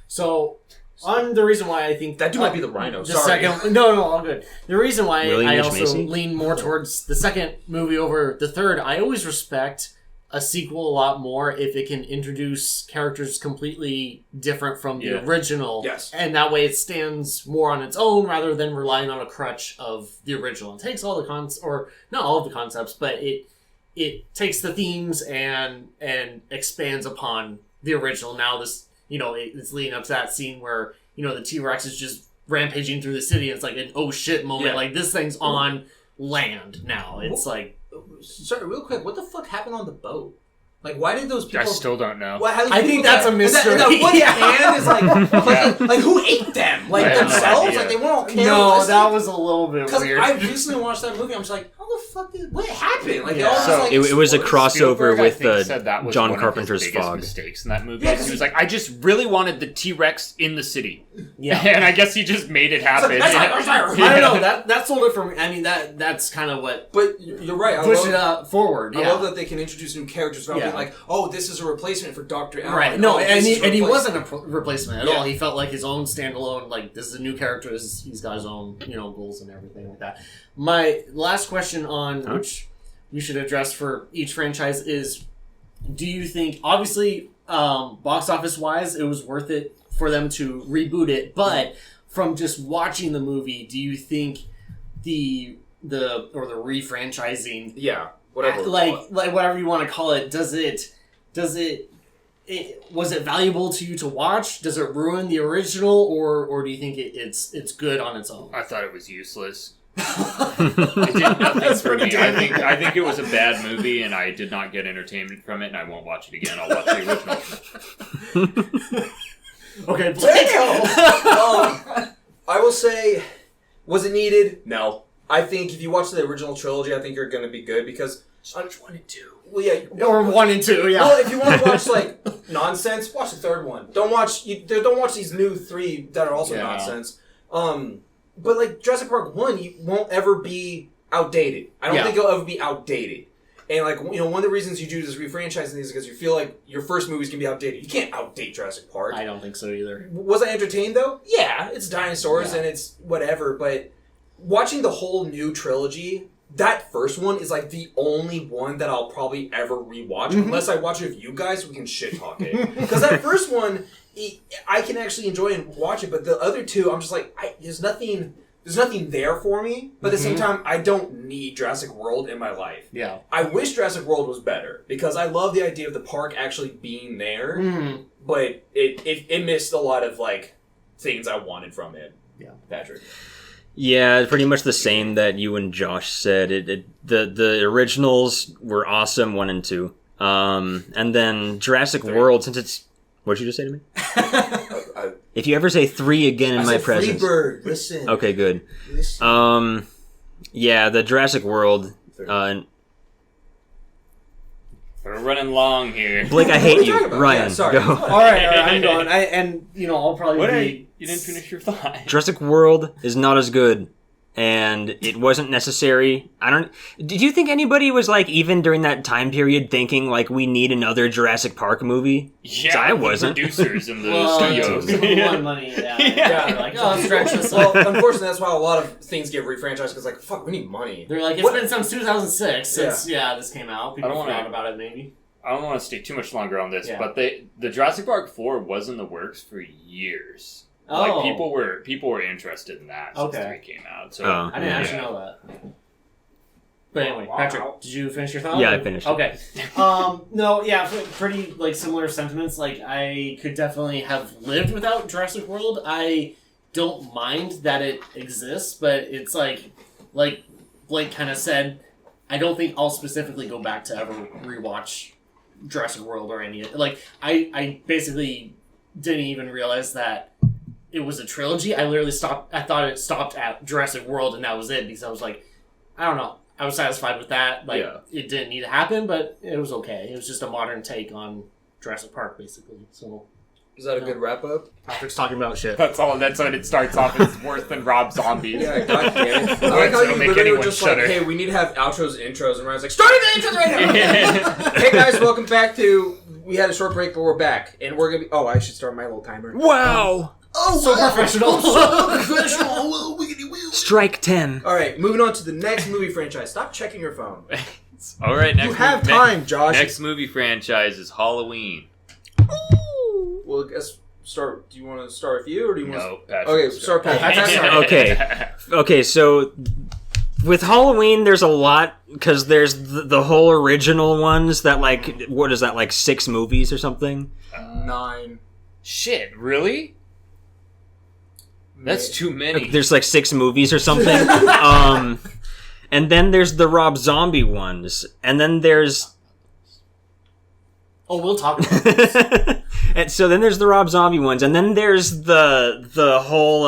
So, on the reason why I think That dude might be the Rhino, the sorry. second, no, all good. The reason why William I H. also Macy? lean more towards the second movie over the third, I always respect a sequel a lot more if it can introduce characters completely different from the original. Yes. And that way it stands more on its own rather than relying on a crutch of the original. It takes all the or not all of the concepts, but it takes the themes and expands upon the original. Now this, it's leading up to that scene where, the T-Rex is just rampaging through the city. And it's like an oh shit moment. Yeah. Like this thing's on land now. It's like, Sorry, real quick, what the fuck happened on the boat? Like, why did those people... I still don't know. I think that's a mystery. That one Yeah. hand is like, Like, who ate them? Like, I have no themselves? idea. Like, they weren't all no, cannibalistic? that was a little bit Because weird. I recently watched that movie, I'm just like, how the fuck what happened? Like, Yeah. they all just, So, like, It was a exploded. crossover Spielberg, I with think, said that was John one Carpenter's of his biggest Fog. mistakes in that movie. Yeah, He was like, I just really wanted the T-Rex in the city. Yeah. And I guess he just made it happen. That's right. I don't know. That sold it for me. I mean, that's kind of what But you're right. I pushed love, it up forward. I Yeah. love that they can introduce new characters without being like, oh, this is a replacement for Dr. Allen. Right. No, Oh, and this is he replacement. wasn't a replacement at Yeah. all. He felt like his own standalone. Like this is a new character. He's got his own goals and everything like that. My last question on which we should address for each franchise is: do you think, obviously, box office wise, it was worth it for them to reboot it? But from just watching the movie, do you think the refranchising, Yeah. Whatever. like whatever you want to call it, was it valuable to you to watch? Does it ruin the original, or do you think it's good on its own? I thought it was useless. It did nothing for me. I think it was a bad movie, and I did not get entertainment from it, and I won't watch it again. I'll watch the original. Okay, I will say, was it needed? No. I think if you watch the original trilogy, I think you're going to be good because... Watch 1 and 2. Well, yeah. or 1 and 2, yeah. Well, if you want to watch, like, nonsense, watch the third one. Don't watch these new 3 that are also nonsense. But, like, Jurassic Park 1, you won't ever be outdated. I don't think it'll ever be outdated. And, like, one of the reasons you do this refranchising is because you feel like your first movies can be outdated. You can't outdate Jurassic Park. I don't think so either. Was I entertained, though? Yeah, it's dinosaurs and it's whatever, but watching the whole new trilogy, that first one is, like, the only one that I'll probably ever rewatch, unless I watch it with you guys, we can shit-talk it. Because that first one, I can actually enjoy and watch it, but the other 2, I'm just like, there's nothing there for me, but at the same time, I don't need Jurassic World in my life. Yeah. I wish Jurassic World was better, because I love the idea of the park actually being there, but it missed a lot of, like, things I wanted from it. Yeah. Patrick. Yeah, pretty much the same that you and Josh said. The originals were awesome, 1 and 2. And then Jurassic World, since it's... What'd you just say to me? If you ever say 3 again in my presence... Freebird, listen. Okay, good. Listen. Yeah, the Jurassic World... We're running long here. Blake, I hate you. talking about? Ryan, Yeah, sorry. go. All right, I'm going. I'll probably What? be... You didn't finish your thought. Jurassic World is not as good, and it wasn't necessary. Did you think anybody was, like, even during that time period thinking, like, we need another Jurassic Park movie? Yeah, I the wasn't. producers in the Well, studios. people who want money, yeah. Yeah. They're like, oh, stretch this Well, up. unfortunately, that's why a lot of things get refranchised, because, like, fuck, we need money. They're like, it's been since 2006 since, this came out. People I don't wanna- forgot about it, maybe. I don't want to stay too much longer on this, Yeah. but the Jurassic Park 4 was in the works for years. Oh. Like people were interested in that since Okay. 3 came out. So Oh. I didn't actually know that. But anyway, Wow. Patrick, did you finish your thought? Yeah, I finished it. Okay. No, yeah, pretty like similar sentiments. Like I could definitely have lived without Jurassic World. I don't mind that it exists, but it's like Blake kind of said, I don't think I'll specifically go back to ever rewatch Jurassic World or any like I basically didn't even realize that it was a trilogy. I literally stopped. I thought it stopped at Jurassic World and that was it because I was like, I don't know. I was satisfied with that. Like, It didn't need to happen, but it was okay. It was just a modern take on Jurassic Park, basically. So, Is that a good wrap up? Patrick's talking about shit. That's what it starts off. It's worse than Rob Zombies. Yeah, god damn it. I like how It'll you make literally were anyone just shudder. like, hey, we need to have outros and intros, and Ryan's like, starting the intros right now! Hey guys, welcome back to, we had a short break, but we're back, and we're gonna be, I should start my little timer. Wow! So professional. Professional! Wiggity woo! Strike 10. Alright, moving on to the next movie franchise. Stop checking your phone. All right, next You have movie- time, Josh. Next movie franchise is Halloween. Well, guess start. Do you want to start with you, or do you want No, to? Patrick. Okay, start Patrick. Okay. Okay, so with Halloween, there's a lot because there's the whole original ones that like what is that like 6 movies or something? 9. Shit, really? That's too many. There's like 6 movies or something. And then there's the Rob Zombie ones, and then there's Oh, we'll talk about this. and so then there's the Rob Zombie ones, and then there's the whole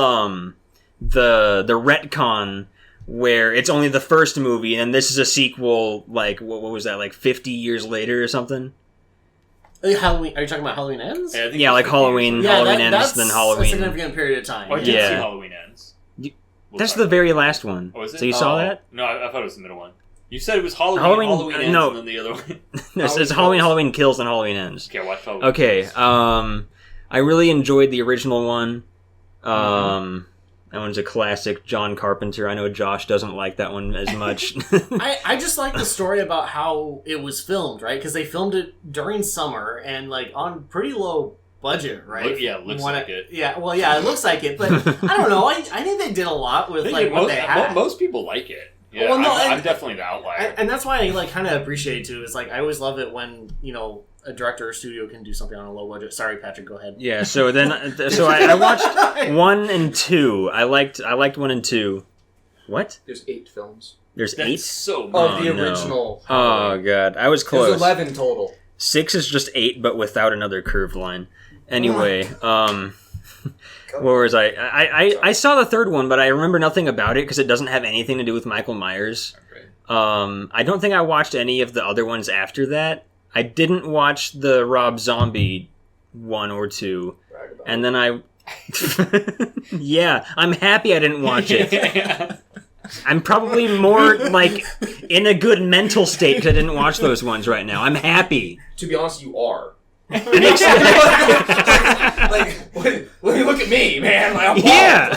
the retcon where it's only the first movie, and this is a sequel. Like what was that? Like 50 years later or something? Halloween. Are you talking about Halloween Ends? I think Yeah, it's like 50 Halloween. years. Halloween Ends, that's then a Halloween. significant period of time. Oh, I did Yeah. see Halloween Ends. You- We'll That's talk the about very last one. Oh, is it? So you saw that? No, I thought it was the middle one. You said it was Halloween Halloween- Ends, no. and then the other one. No, it's Halloween, Halloween Kills, and Halloween Ends. Okay, I watched Halloween. Okay, Kills. I really enjoyed the original one. That one's a classic. John Carpenter. I know Josh doesn't like that one as much. I just like the story about how it was filmed, right? Because they filmed it during summer and like on pretty low budget, right? Looks like it. Yeah, well, yeah, it looks like it, but I don't know. I think they did a lot with like what they had. Most people like it. Yeah, Well, no, I'm definitely the outlier. And that's why I like kind of appreciate it too. Is like I always love it when a director or studio can do something on a low budget. Sorry, Patrick, go ahead. Yeah. So then, I watched 1 and 2. I liked 1 and 2. What? There's 8 films. There's That's 8. so Oh, much. the no. original. Oh god, I was close. There's 11 total. 6 is just 8, but without another curved line. Anyway, where was I? I saw the third one, but I remember nothing about it because it doesn't have anything to do with Michael Myers. Okay. I don't think I watched any of the other ones after that. I didn't watch the Rob Zombie 1 or 2, and then I. Yeah, I'm happy I didn't watch it. I'm probably more like in a good mental state because I didn't watch those ones right now. I'm happy. To be honest, you are. I'm Like, when you look at me, man, like, I'm bald. Yeah.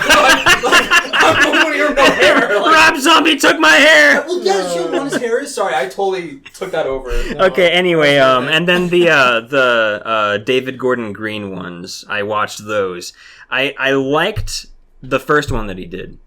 I'm the one of your no hair. Like, Rob Zombie took my hair. well, yeah, you know what his hair is. Sorry, I totally took that over. Okay. Anyway, and then the David Gordon Green ones. I watched those. I liked the first one that he did,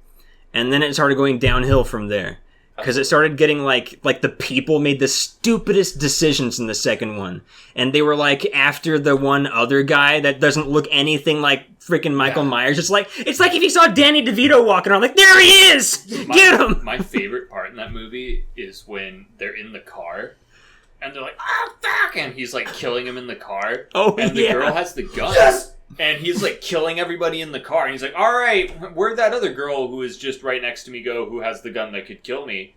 and then it started going downhill from there because it started getting like the people made the stupidest decisions in the second one, and they were like after the one other guy that doesn't look anything like freaking Michael Myers. It's like if you saw Danny DeVito walking around, like there he is, get him. My favorite part in that movie is when they're in the car. And they're like, oh, fuck! And he's like killing him in the car. Oh, and the yeah. girl has the gun. Yes! And he's like killing everybody in the car. And he's like, all right, where'd that other girl who is just right next to me go who has the gun that could kill me?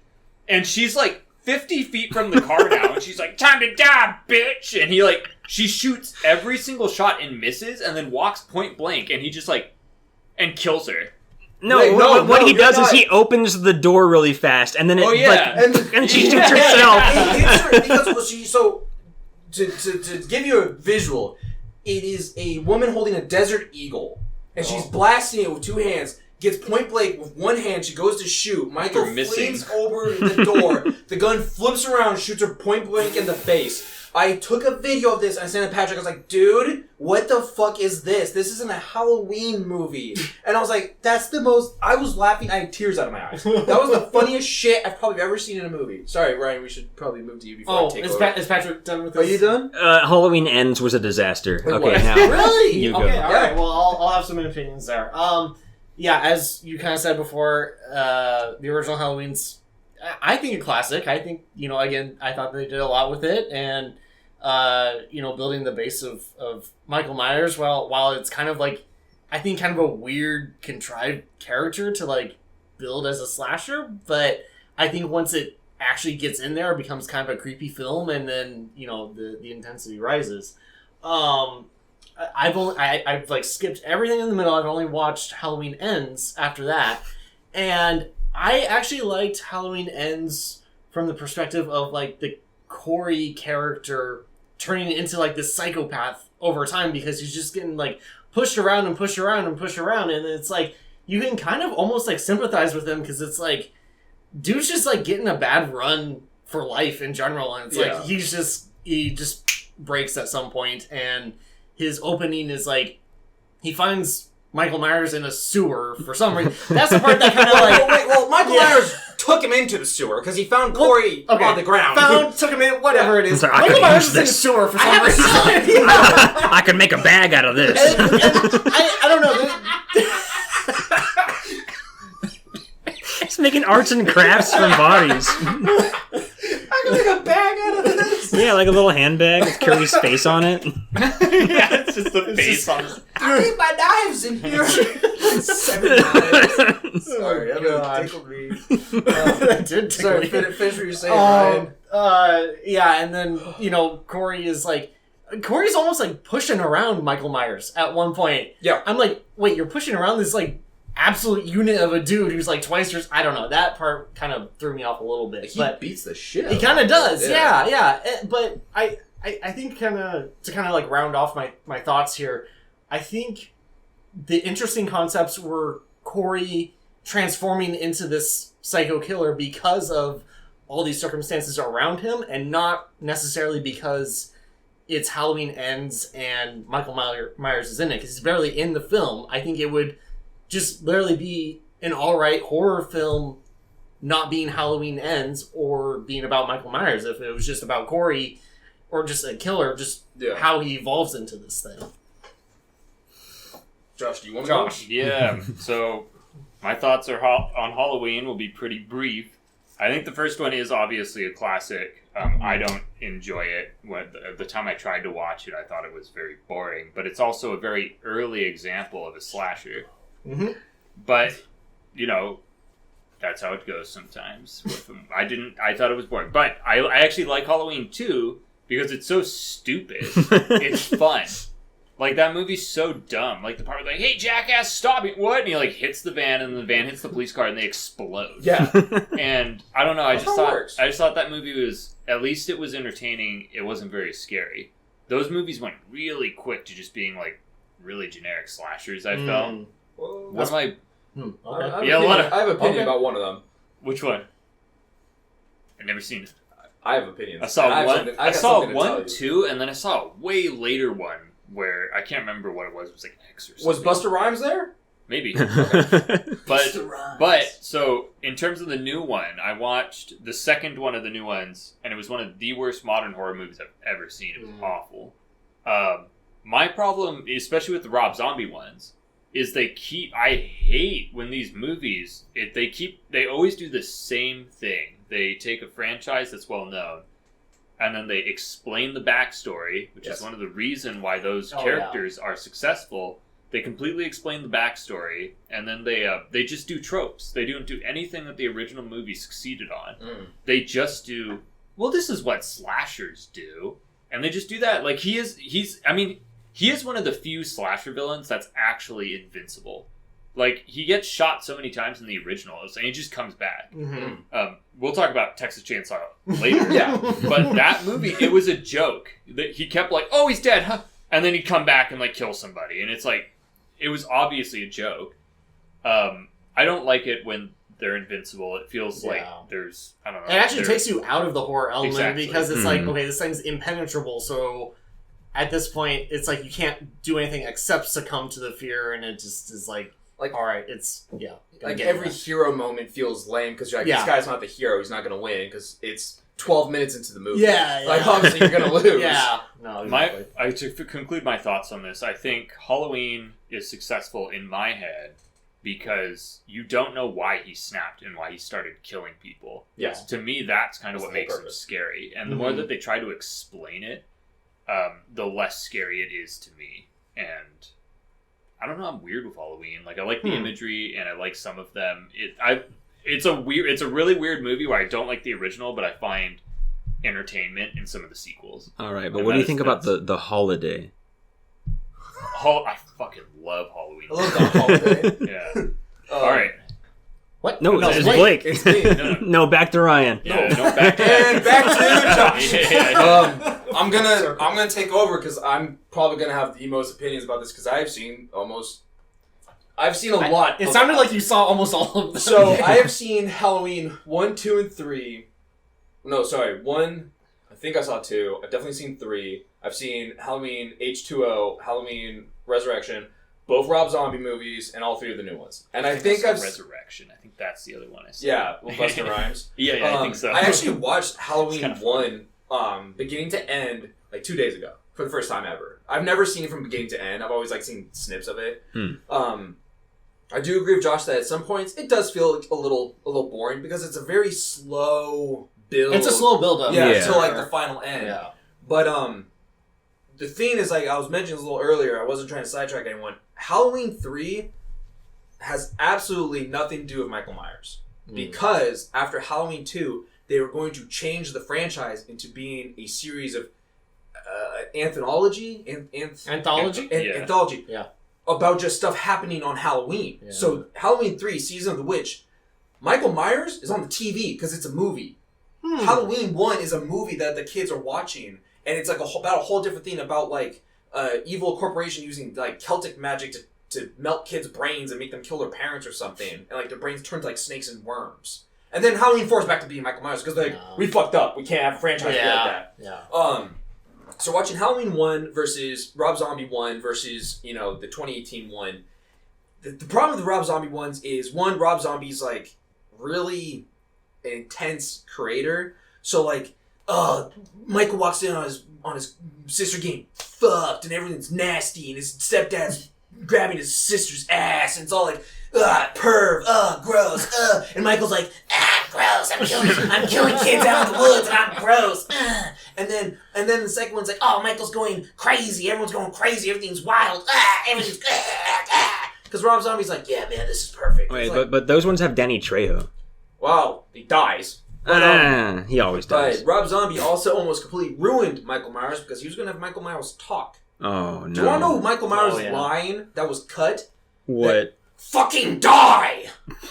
And she's like 50 feet from the car now. And she's like, time to die, bitch! And he like, she shoots every single shot and misses and then walks point blank. And he just like, and kills her. No, Wait, what he you're does is not. he opens the door really fast, and then it Oh, yeah. and she shoots herself. It hits her because well, so to give you a visual, it is a woman holding a desert eagle, and she's blasting it with 2 hands. Gets point blank with 1 hand. She goes to shoot. Michael You're missing. flings over the door. The gun flips around, shoots her point blank in the face. I took a video of this and I sent it to Patrick. I was like, dude, what the fuck is this? This isn't a Halloween movie. And I was like, that's the most... I was laughing. I had tears out of my eyes. That was the funniest shit I've probably ever seen in a movie. Sorry, Ryan, we should probably move to you before I take over. Is Patrick done with this? Are you done? Halloween Ends was a disaster. It Okay, was. now Really? you go. Okay, alright. Well, I'll have some opinions there. Yeah, as you kind of said before, the original Halloween's, I think, a classic. I think, again, I thought they did a lot with it, and, building the base of Michael Myers, while it's kind of like, I think kind of a weird, contrived character to, like, build as a slasher, but I think once it actually gets in there, it becomes kind of a creepy film, and then, the intensity rises. I've like skipped everything in the middle. I've only watched Halloween Ends after that, and I actually liked Halloween Ends from the perspective of like the Corey character turning into like this psychopath over time, because he's just getting like pushed around and pushed around and pushed around, and it's like you can kind of almost like sympathize with him, because it's like dude's just like getting a bad run for life in general, and it's like he just breaks at some point, and his opening is like he finds Michael Myers in a sewer for some reason. That's the part that kind of like... Well, Michael Myers took him into the sewer because he found Corey on the ground. Took him in, whatever it is. Like, Michael Myers is in a sewer for some reason. I could make a bag out of this. And I don't know. He's making arts and crafts from bodies. I can make a bag out of this. Yeah, like a little handbag with Curry's face on it. Yeah, it's just the face on it. I need my knives in here. 7 knives. Sorry, that tickled me. That did tickle me. Finish what you're saying, Ryan. Yeah, and then, Corey is like... Corey's almost like pushing around Michael Myers at one point. Yeah. I'm like, wait, you're pushing around this like absolute unit of a dude who's like twice your... I don't know. That part kind of threw me off a little bit. He beats the shit out of He kind of does. Yeah. Yeah. But I think to like round off my thoughts here, I think the interesting concepts were Corey transforming into this psycho killer because of all these circumstances around him, and not necessarily because it's Halloween Ends and Michael Myers is in it, because he's barely in the film. I think it would just literally be an alright horror film not being Halloween Ends or being about Michael Myers if it was just about Corey or just a killer, just how he evolves into this thing. Josh, do you want to go? Yeah, so my thoughts on Halloween will be pretty brief. I think the first one is obviously a classic. I don't enjoy it. The time I tried to watch it, I thought it was very boring, but it's also a very early example of a slasher. Mm-hmm. But, that's how it goes sometimes. I thought it was boring. But I actually like Halloween 2 because it's so stupid. It's fun. Like, that movie's so dumb. Like, the part where, like, hey, jackass, stop it. What? And he, like, hits the van, and the van hits the police car, and they explode. Yeah. And, I don't know, I That's just how it works. thought that movie was, at least it was entertaining. It wasn't very scary. Those movies went really quick to just being, like, really generic slashers, I felt. Well, What am I... I Yeah, a lot of- have an opinion okay. about one of them. Which one? I've never seen it. I have opinions. I saw one, one, 2, and then I saw a way later one where I can't remember what it was. It was like X or something. Was Busta Rhymes there? Maybe. Mr. Rhymes. But so in terms of the new one, I watched the second one of the new ones, and it was one of the worst modern horror movies I've ever seen. It was awful. My problem, especially with the Rob Zombie ones, is I hate when these movies, they always do the same thing. They take a franchise that's well known, and then they explain the backstory, which is one of the reasons why those characters are successful. They completely explain the backstory, and then they just do tropes. They don't do anything that the original movie succeeded on. They just do, well, this is what slashers do, and they just do that. Like, he is one of the few slasher villains that's actually invincible. Like, he gets shot so many times in the originals, and he just comes back. Mm-hmm. We'll talk about Texas Chainsaw later. Yeah. But that movie, it was a joke. That he kept like, oh, he's dead, huh? And then he'd come back and, like, kill somebody. And it's like, it was obviously a joke. I don't like it when they're invincible. It feels like there's, I don't know. It actually takes you out of the horror element because it's like, Mhm. okay, this thing's impenetrable, so at this point, it's like you can't do anything except succumb to the fear, and it just is like all right, it's, Like, every hero moment feels lame, because you're like, this guy's not the hero, he's not going to win, because it's 12 minutes into the movie. Yeah. Like, obviously you're going to lose. Yeah. No, exactly. To conclude my thoughts on this, I think Halloween is successful in my head because you don't know why he snapped and why he started killing people. Yes. To me, that's kind of That's what the whole makes him purpose. scary. And the more that they try to explain it, the less scary it is to me. And I don't know, I'm weird with Halloween. Like, I like the imagery, and I like some of them. It's a really weird movie where I don't like the original, but I find entertainment in some of the sequels. All right, but And what do you that think is- about the holiday? I fucking love Halloween. I love that holiday. Yeah. All right. What? No, it's wait. Blake. It's me. No, back to Ryan. Yeah, no, back to And back to Josh. Yeah. I'm gonna take over because I'm probably gonna have the most opinions about this because I've seen a lot. It sounded like you saw almost all of them. So I have seen Halloween 1, 2, and 3. No, sorry, 1. I think I saw 2. I've definitely seen 3. I've seen Halloween H2O, Halloween Resurrection, both Rob Zombie movies, and all 3 of the new ones. And I think I've Resurrection. I think that's the other one I saw. yeah, with Busta Rhymes. Yeah, I think so. I actually watched Halloween It's kinda 1 beginning to end like 2 days ago for the first time ever. I've never seen it from beginning to end. I've always like seen snips of it. I do agree with Josh that at some points it does feel a little boring because it's a very slow build. it's a slow build-up. yeah, Yeah. until like the final end. Yeah. But the thing is, like I was mentioning this a little earlier, I wasn't trying to sidetrack anyone. Halloween 3 has absolutely nothing to do with Michael Myers because after Halloween 2, they were going to change the franchise into being a series of anthology. Anthology. Yeah. About just stuff happening on Halloween. Yeah. So Halloween 3, Season of the Witch, Michael Myers is on the TV because it's a movie. Halloween 1 is a movie that the kids are watching, and it's like about a whole different thing about like evil corporation using like Celtic magic to melt kids' brains and make them kill their parents or something, and like their brains turn to like snakes and worms. And then Halloween 4 is back to being Michael Myers because like we fucked up, we can't have a franchise like that. Yeah. So watching Halloween 1 versus Rob Zombie 1 versus, the 2018 one, the problem with the Rob Zombie ones is, one, Rob Zombie's, like, really intense creator. So, like, Michael walks in on his sister getting fucked and everything's nasty and his stepdad's grabbing his sister's ass and it's all like, perv, gross, and Michael's like, gross, I'm killing kids out in the woods and I'm gross, And then the second one's like, oh, Michael's going crazy, everyone's going crazy, everything's wild, everything's, because Rob Zombie's like, yeah, man, this is perfect. Wait, It's like, but those ones have Danny Trejo. wow, he dies. He always does. But Rob Zombie also almost completely ruined Michael Myers because he was going to have Michael Myers talk. Oh, no. Do you want to know Michael Myers' Oh, yeah. line that was cut? What? Fucking die!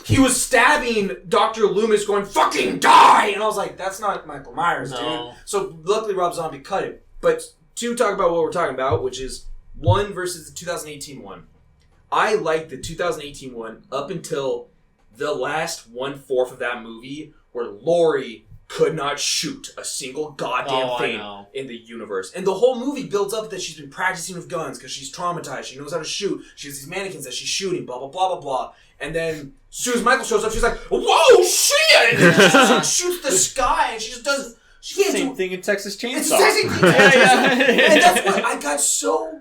He was stabbing Dr. Loomis going, fucking die! And I was like, that's not Michael Myers, No. dude. So luckily Rob Zombie cut it. But to talk about what we're talking about, which is 1 versus the 2018 one. I liked the 2018 one up until the last 1/4 of that movie where Laurie could not shoot a single goddamn thing in the universe. And the whole movie builds up that she's been practicing with guns because she's traumatized. She knows how to shoot. She has these mannequins that she's shooting, blah, blah, blah, blah, blah. And then as soon as Michael shows up, she's like, whoa, shit! And then she just like, shoots the sky and she just does... She can't Same do... thing in Texas Chainsaw. It's the same thing. And that's what I got so...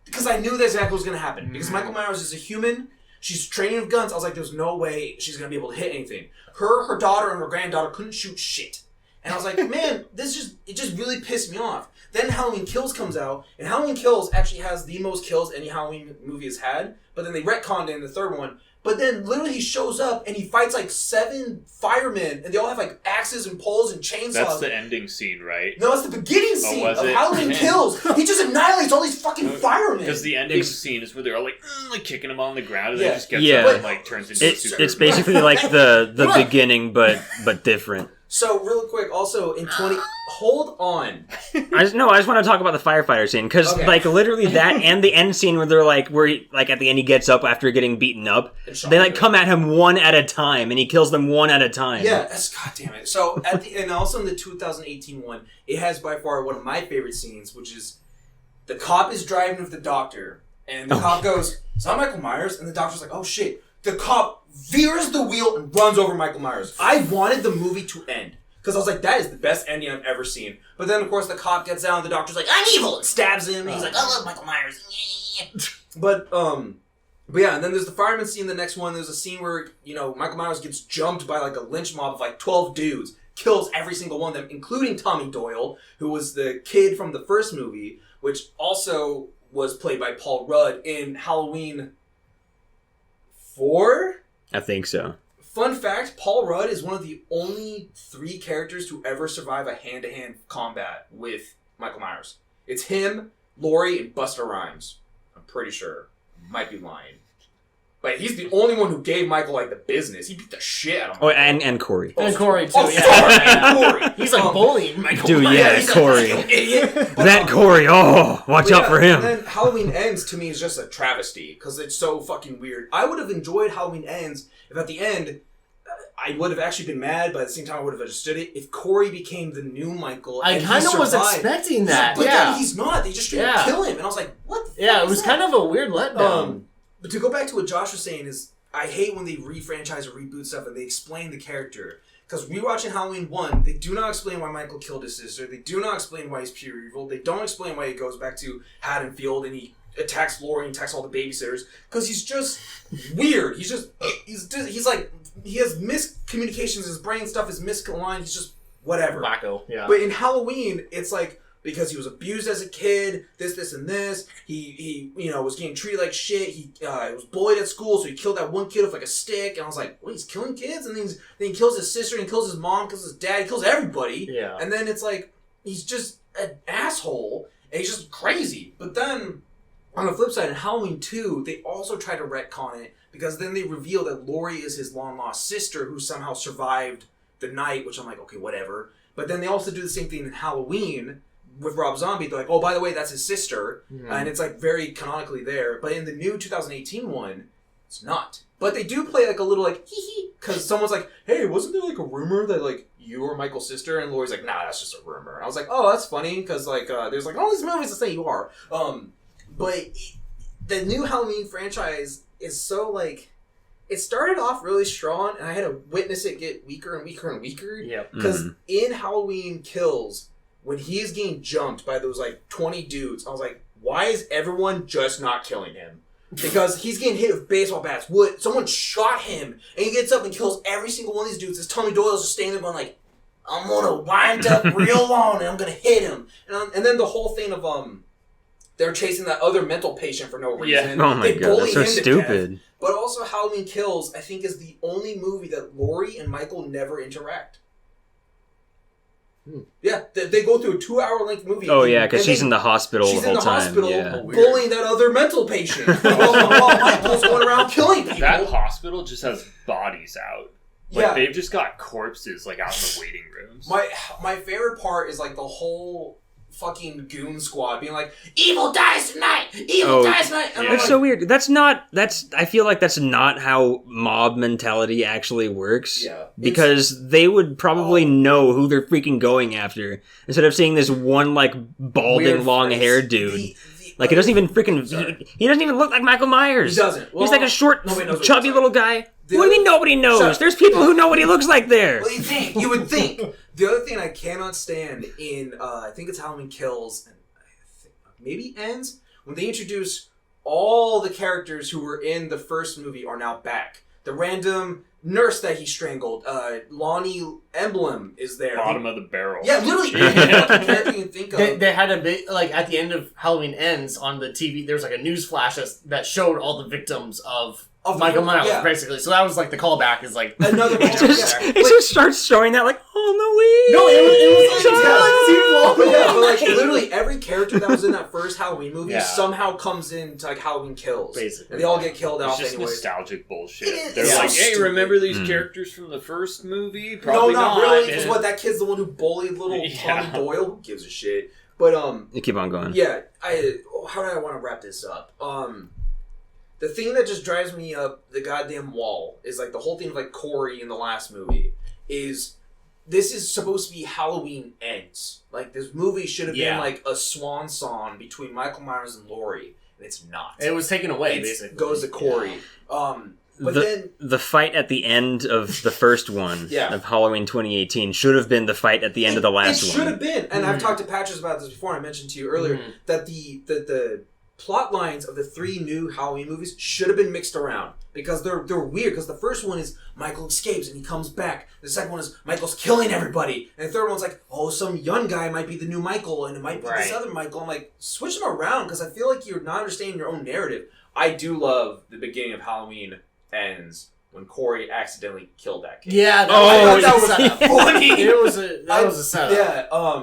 Because I knew that exactly what was going to happen. Because Michael Myers is a human. She's training with guns. I was like, there's no way she's going to be able to hit anything. Her daughter, and her granddaughter couldn't shoot shit. And I was like, man, it just really pissed me off. Then Halloween Kills comes out, and Halloween Kills actually has the most kills any Halloween movie has had. But then they retconned it in the third one. But then literally he shows up and he fights like 7 firemen, and they all have like axes and poles and chainsaws. That's the ending scene, right? No, it's the beginning scene was of it? Halloween Kills. He just annihilates all these fucking firemen. Because the ending scene is where they're all like kicking him on the ground, and then Yeah. he just gets Yeah. up and like turns into a super. It's basically like the beginning, but different. So, real quick, also in 20... Hold on. I just want to talk about the firefighter scene because, Okay. like, literally that and the end scene where they're like, at the end he gets up after getting beaten up. They like come at him one at a time, and he kills them one at a time. Yeah, that's goddamn it. So and also in the 2018 one, it has by far one of my favorite scenes, which is the cop is driving with the doctor, and the cop goes, "Is that Michael Myers?" And the doctor's like, "Oh shit!" The cop veers the wheel and runs over Michael Myers. I wanted the movie to end because I was like, "That is the best ending I've ever seen." But then, of course, the cop gets out, and the doctor's like, "I'm evil," and stabs him. And he's like, "I love Michael Myers." But yeah, and then there's the fireman scene in the next one. There's a scene where, Michael Myers gets jumped by like a lynch mob of like 12 dudes, kills every single one of them, including Tommy Doyle, who was the kid from the first movie, which also was played by Paul Rudd in Halloween 4? I think so. Fun fact, Paul Rudd is one of the only 3 characters to ever survive a hand-to-hand combat with Michael Myers. It's him, Laurie, and Busta Rhymes. I'm pretty sure. Might be lying. But he's the only one who gave Michael, like, the business. He beat the shit out of him. Oh, and Corey. And Corey, too, Oh, yeah. sorry, and Corey. He's like bullying Michael Dude, Myers. yeah, he's like, Corey. "You idiot." But, That Corey, watch out for him. And then Halloween Ends, to me, is just a travesty, because it's so fucking weird. I would have enjoyed Halloween Ends if at the end, I would have actually been mad, but at the same time I would have understood it, if Corey became the new Michael. I and kind of he was survived. expecting that. But yeah. then he's not. They just straight up kill him. And I was like, what the Yeah, fuck it is was that? kind of a weird letdown. But to go back to what Josh was saying is, I hate when they refranchise or reboot stuff and they explain the character. Because rewatching Halloween 1, they do not explain why Michael killed his sister. They do not explain why he's pure evil. They don't explain why he goes back to Haddonfield and he attacks Laurie and attacks all the babysitters. Because he's just weird. He's like, he has miscommunications. His brain stuff is misaligned. He's just whatever. Wacko, yeah. But in Halloween, it's like, because he was abused as a kid, this, and this. He was getting treated like shit. He was bullied at school, so he killed that one kid with like a stick. And I was like, what, he's killing kids? And then he kills his sister, and he kills his mom, kills his dad, he kills everybody. Yeah. And then it's like, he's just an asshole, and he's just crazy. But then, on the flip side, in Halloween 2, they also try to retcon it, because then they reveal that Laurie is his long-lost sister who somehow survived the night, which I'm like, okay, whatever. But then they also do the same thing in Halloween, with Rob Zombie. They're like, oh, by the way, that's his sister. Mm-hmm. And it's like very canonically there. But in the new 2018 one, it's not. But they do play like a little like, hee-hee. Because someone's like, hey, wasn't there like a rumor that like you were Michael's sister? And Laurie's like, nah, that's just a rumor. And I was like, oh, that's funny. Because like, there's like all these movies that say you are. But the new Halloween franchise is so like, it started off really strong. And I had to witness it get weaker and weaker and weaker. Yep. Because in Halloween Kills, when he's getting jumped by those like 20 dudes, I was like, why is everyone just not killing him? Because he's getting hit with baseball bats, wood. Someone shot him, and he gets up and kills every single one of these dudes. This Tommy Doyle's just standing there going like, I'm gonna wind up real long and I'm gonna hit him. And then the whole thing of they're chasing that other mental patient for no reason. Yeah. Oh my They god, bully that's so him to stupid. death. But also Halloween Kills, I think, is the only movie that Laurie and Michael never interact. Yeah, they go through a 2-hour length movie. Oh yeah, because she's in the hospital the She's whole in the time. hospital Yeah. bullying that other mental patient. while Michael's going around killing people. That hospital just has bodies out. Like, Yeah. they've just got corpses, like, out in the waiting rooms. My favorite part is, like, the whole fucking goon squad being like, evil dies tonight! Evil dies tonight! And I'm That's like, so weird. I feel like that's not how mob mentality actually works. Yeah. Because they would probably know who they're freaking going after instead of seeing this one like balding Weird long-haired dude. Like, he doesn't even freaking... He doesn't even look like Michael Myers. He doesn't. He's like a short, nobody knows what chubby he looks little guy. What do you mean nobody knows? There's people who know what he looks like there. Well, you would think. The other thing I cannot stand in, I think it's Halloween Kills, and I think maybe Ends, when they introduce all the characters who were in the first movie are now back. The random nurse that he strangled, Lonnie Emblem is there. Bottom of the barrel. Yeah, literally every fucking character you can think of. They had a bit, like, at the end of Halloween Ends on the TV, there was like a news flash that showed all the victims of of the Michael movie. Myers, Yeah. basically. So that was like the callback is like Another It just, yeah. it just starts showing that, like, oh, No, it was like But yeah, but like literally every character that was in that first Halloween movie Yeah. somehow comes into like Halloween Kills. Basically. And they all get killed It's off just anyways. nostalgic bullshit. It is. They're It's like, so hey, stupid. remember these Mm. characters from the first movie? No, Probably not really, Yeah. because what, that kid's the one who bullied little Yeah. Tommy Doyle? Who gives a shit? But you keep on going. yeah, how do I want to wrap this up? The thing that just drives me up the goddamn wall is like the whole thing of like Corey in the last movie is this is supposed to be Halloween Ends. Like this movie should have been like a swan song between Michael Myers and Laurie, and it's not. It was taken away, It basically. goes to Corey. But then The fight at the end of the first one Yeah. of Halloween 2018 should have been the fight at the end of the last it one. should have been, and I've Mhm. talked to Patches about this before. I mentioned to you earlier that the plot lines of the 3 new Halloween movies should have been mixed around because they're weird. Because the first one is Michael escapes and he comes back. The second one is Michael's killing everybody, and the third one's like, oh, some young guy might be the new Michael, and it might be this Right. other Michael. I'm like, switch them around because I feel like you're not understanding your own narrative. I do love the beginning of Halloween Ends when Corey accidentally killed that kid. Yeah, that, Oh, I thought that was yeah. a setup. Funny. That was a setup. Yeah,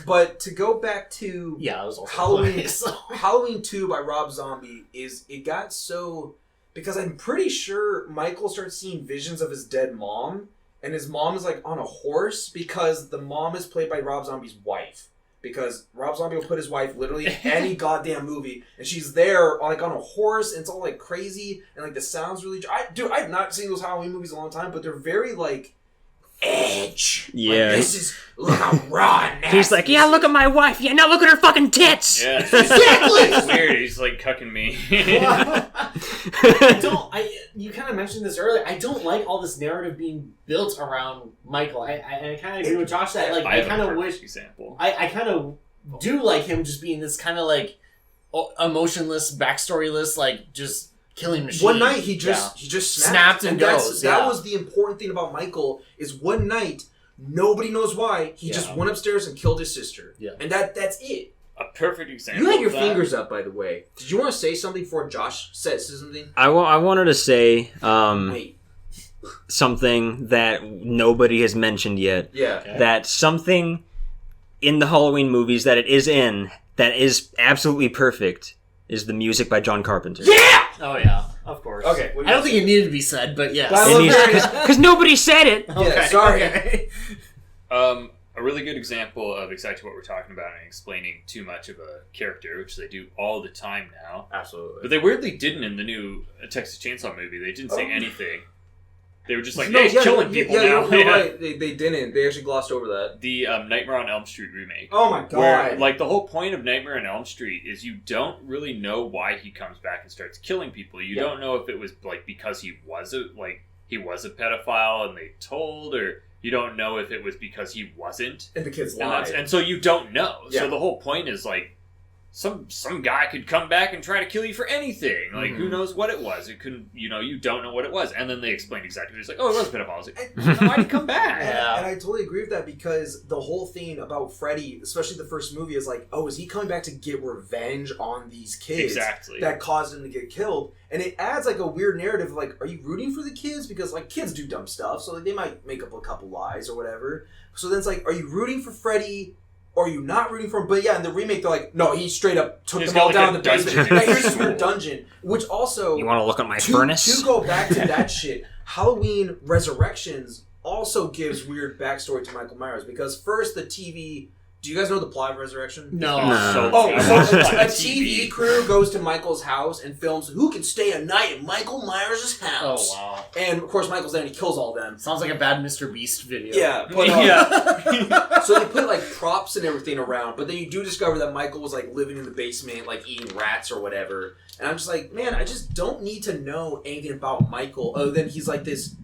but to go back to Yeah, it was also Halloween funny, so. Halloween 2 by Rob Zombie it got so because I'm pretty sure Michael starts seeing visions of his dead mom, and his mom is like on a horse because the mom is played by Rob Zombie's wife. Because Rob Zombie will put his wife literally in any goddamn movie, and she's there like on a horse, and it's all like crazy, and like the sounds really. I've not seen those Halloween movies in a long time, but they're very like edge. Yeah. Like, this is look how raw and nasty. He's like, yeah, look at my wife. Yeah, now look at her fucking tits. Yeah, Exactly! It's weird. He's like cucking me. You kind of mentioned this earlier. I don't like all this narrative being built around Michael. I kind of agree with Josh that like I have a kind of perfect wish example. I kind of do like him just being this kind of like emotionless, backstoryless, like just killing machine. One night he just Snapped and goes, That yeah. was the important thing about Michael is one night nobody knows why he just went upstairs and killed his sister. Yeah. And that's it. A perfect example. You had your of that. fingers up, by the way. Did you want to say something before Josh says something? I wanted to say Wait. something that nobody has mentioned yet. Yeah. Okay. That something in the Halloween movies that it is in that is absolutely perfect is the music by John Carpenter. Yeah! Oh yeah, of course. Okay. I don't think it needed to be said, but yes. But I love Because nobody said it. Yeah, sorry. Okay. A really good example of exactly what we're talking about and explaining too much of a character, which they do all the time now. Absolutely. But they weirdly didn't in the new Texas Chainsaw movie. They didn't say Oh. anything. They were just like, No, hey, he's killing people now. You're right. They didn't. They actually glossed over that. The Nightmare on Elm Street remake. Oh my god. Where, like, the whole point of Nightmare on Elm Street is you don't really know why he comes back and starts killing people. You don't know if it was, like, because he was a pedophile and they told, or you don't know if it was because he wasn't. And the kids And, lied. and so you don't know. Yeah. So the whole point is, like, some guy could come back and try to kill you for anything. Like, who knows what it was? It couldn't, you don't know what it was. And then they explained exactly. It's like, oh, it was a pedophile. I was like, then why'd he come back? Yeah. And I totally agree with that because the whole thing about Freddy, especially the first movie, is like, oh, is he coming back to get revenge on these kids Exactly. that caused him to get killed? And it adds like a weird narrative of like, are you rooting for the kids? Because like kids do dumb stuff, so like they might make up a couple lies or whatever. So then it's like, are you rooting for Freddy? Or are you not rooting for him? But yeah, in the remake, they're like, no, he straight up took He's them all got, like, down a the basement. dungeon. Yeah, here's this weird dungeon. Which also... You want to look at my to furnace? go back to that shit, Halloween Resurrections also gives weird backstory to Michael Myers. Because first, the TV... Do you guys know the plot of Resurrection? No. No. Oh, I so watched it on a TV crew goes to Michael's house and films who can stay a night in Michael Myers' Oh house. wow. And, of course, Michael's there and he kills all of them. Sounds like a bad Mr. Beast video. Yeah, but Yeah. so they put like props and everything around, but then you do discover that Michael was like living in the basement, like eating rats or whatever. And I'm just like, man, I just don't need to know anything about Michael other than he's like this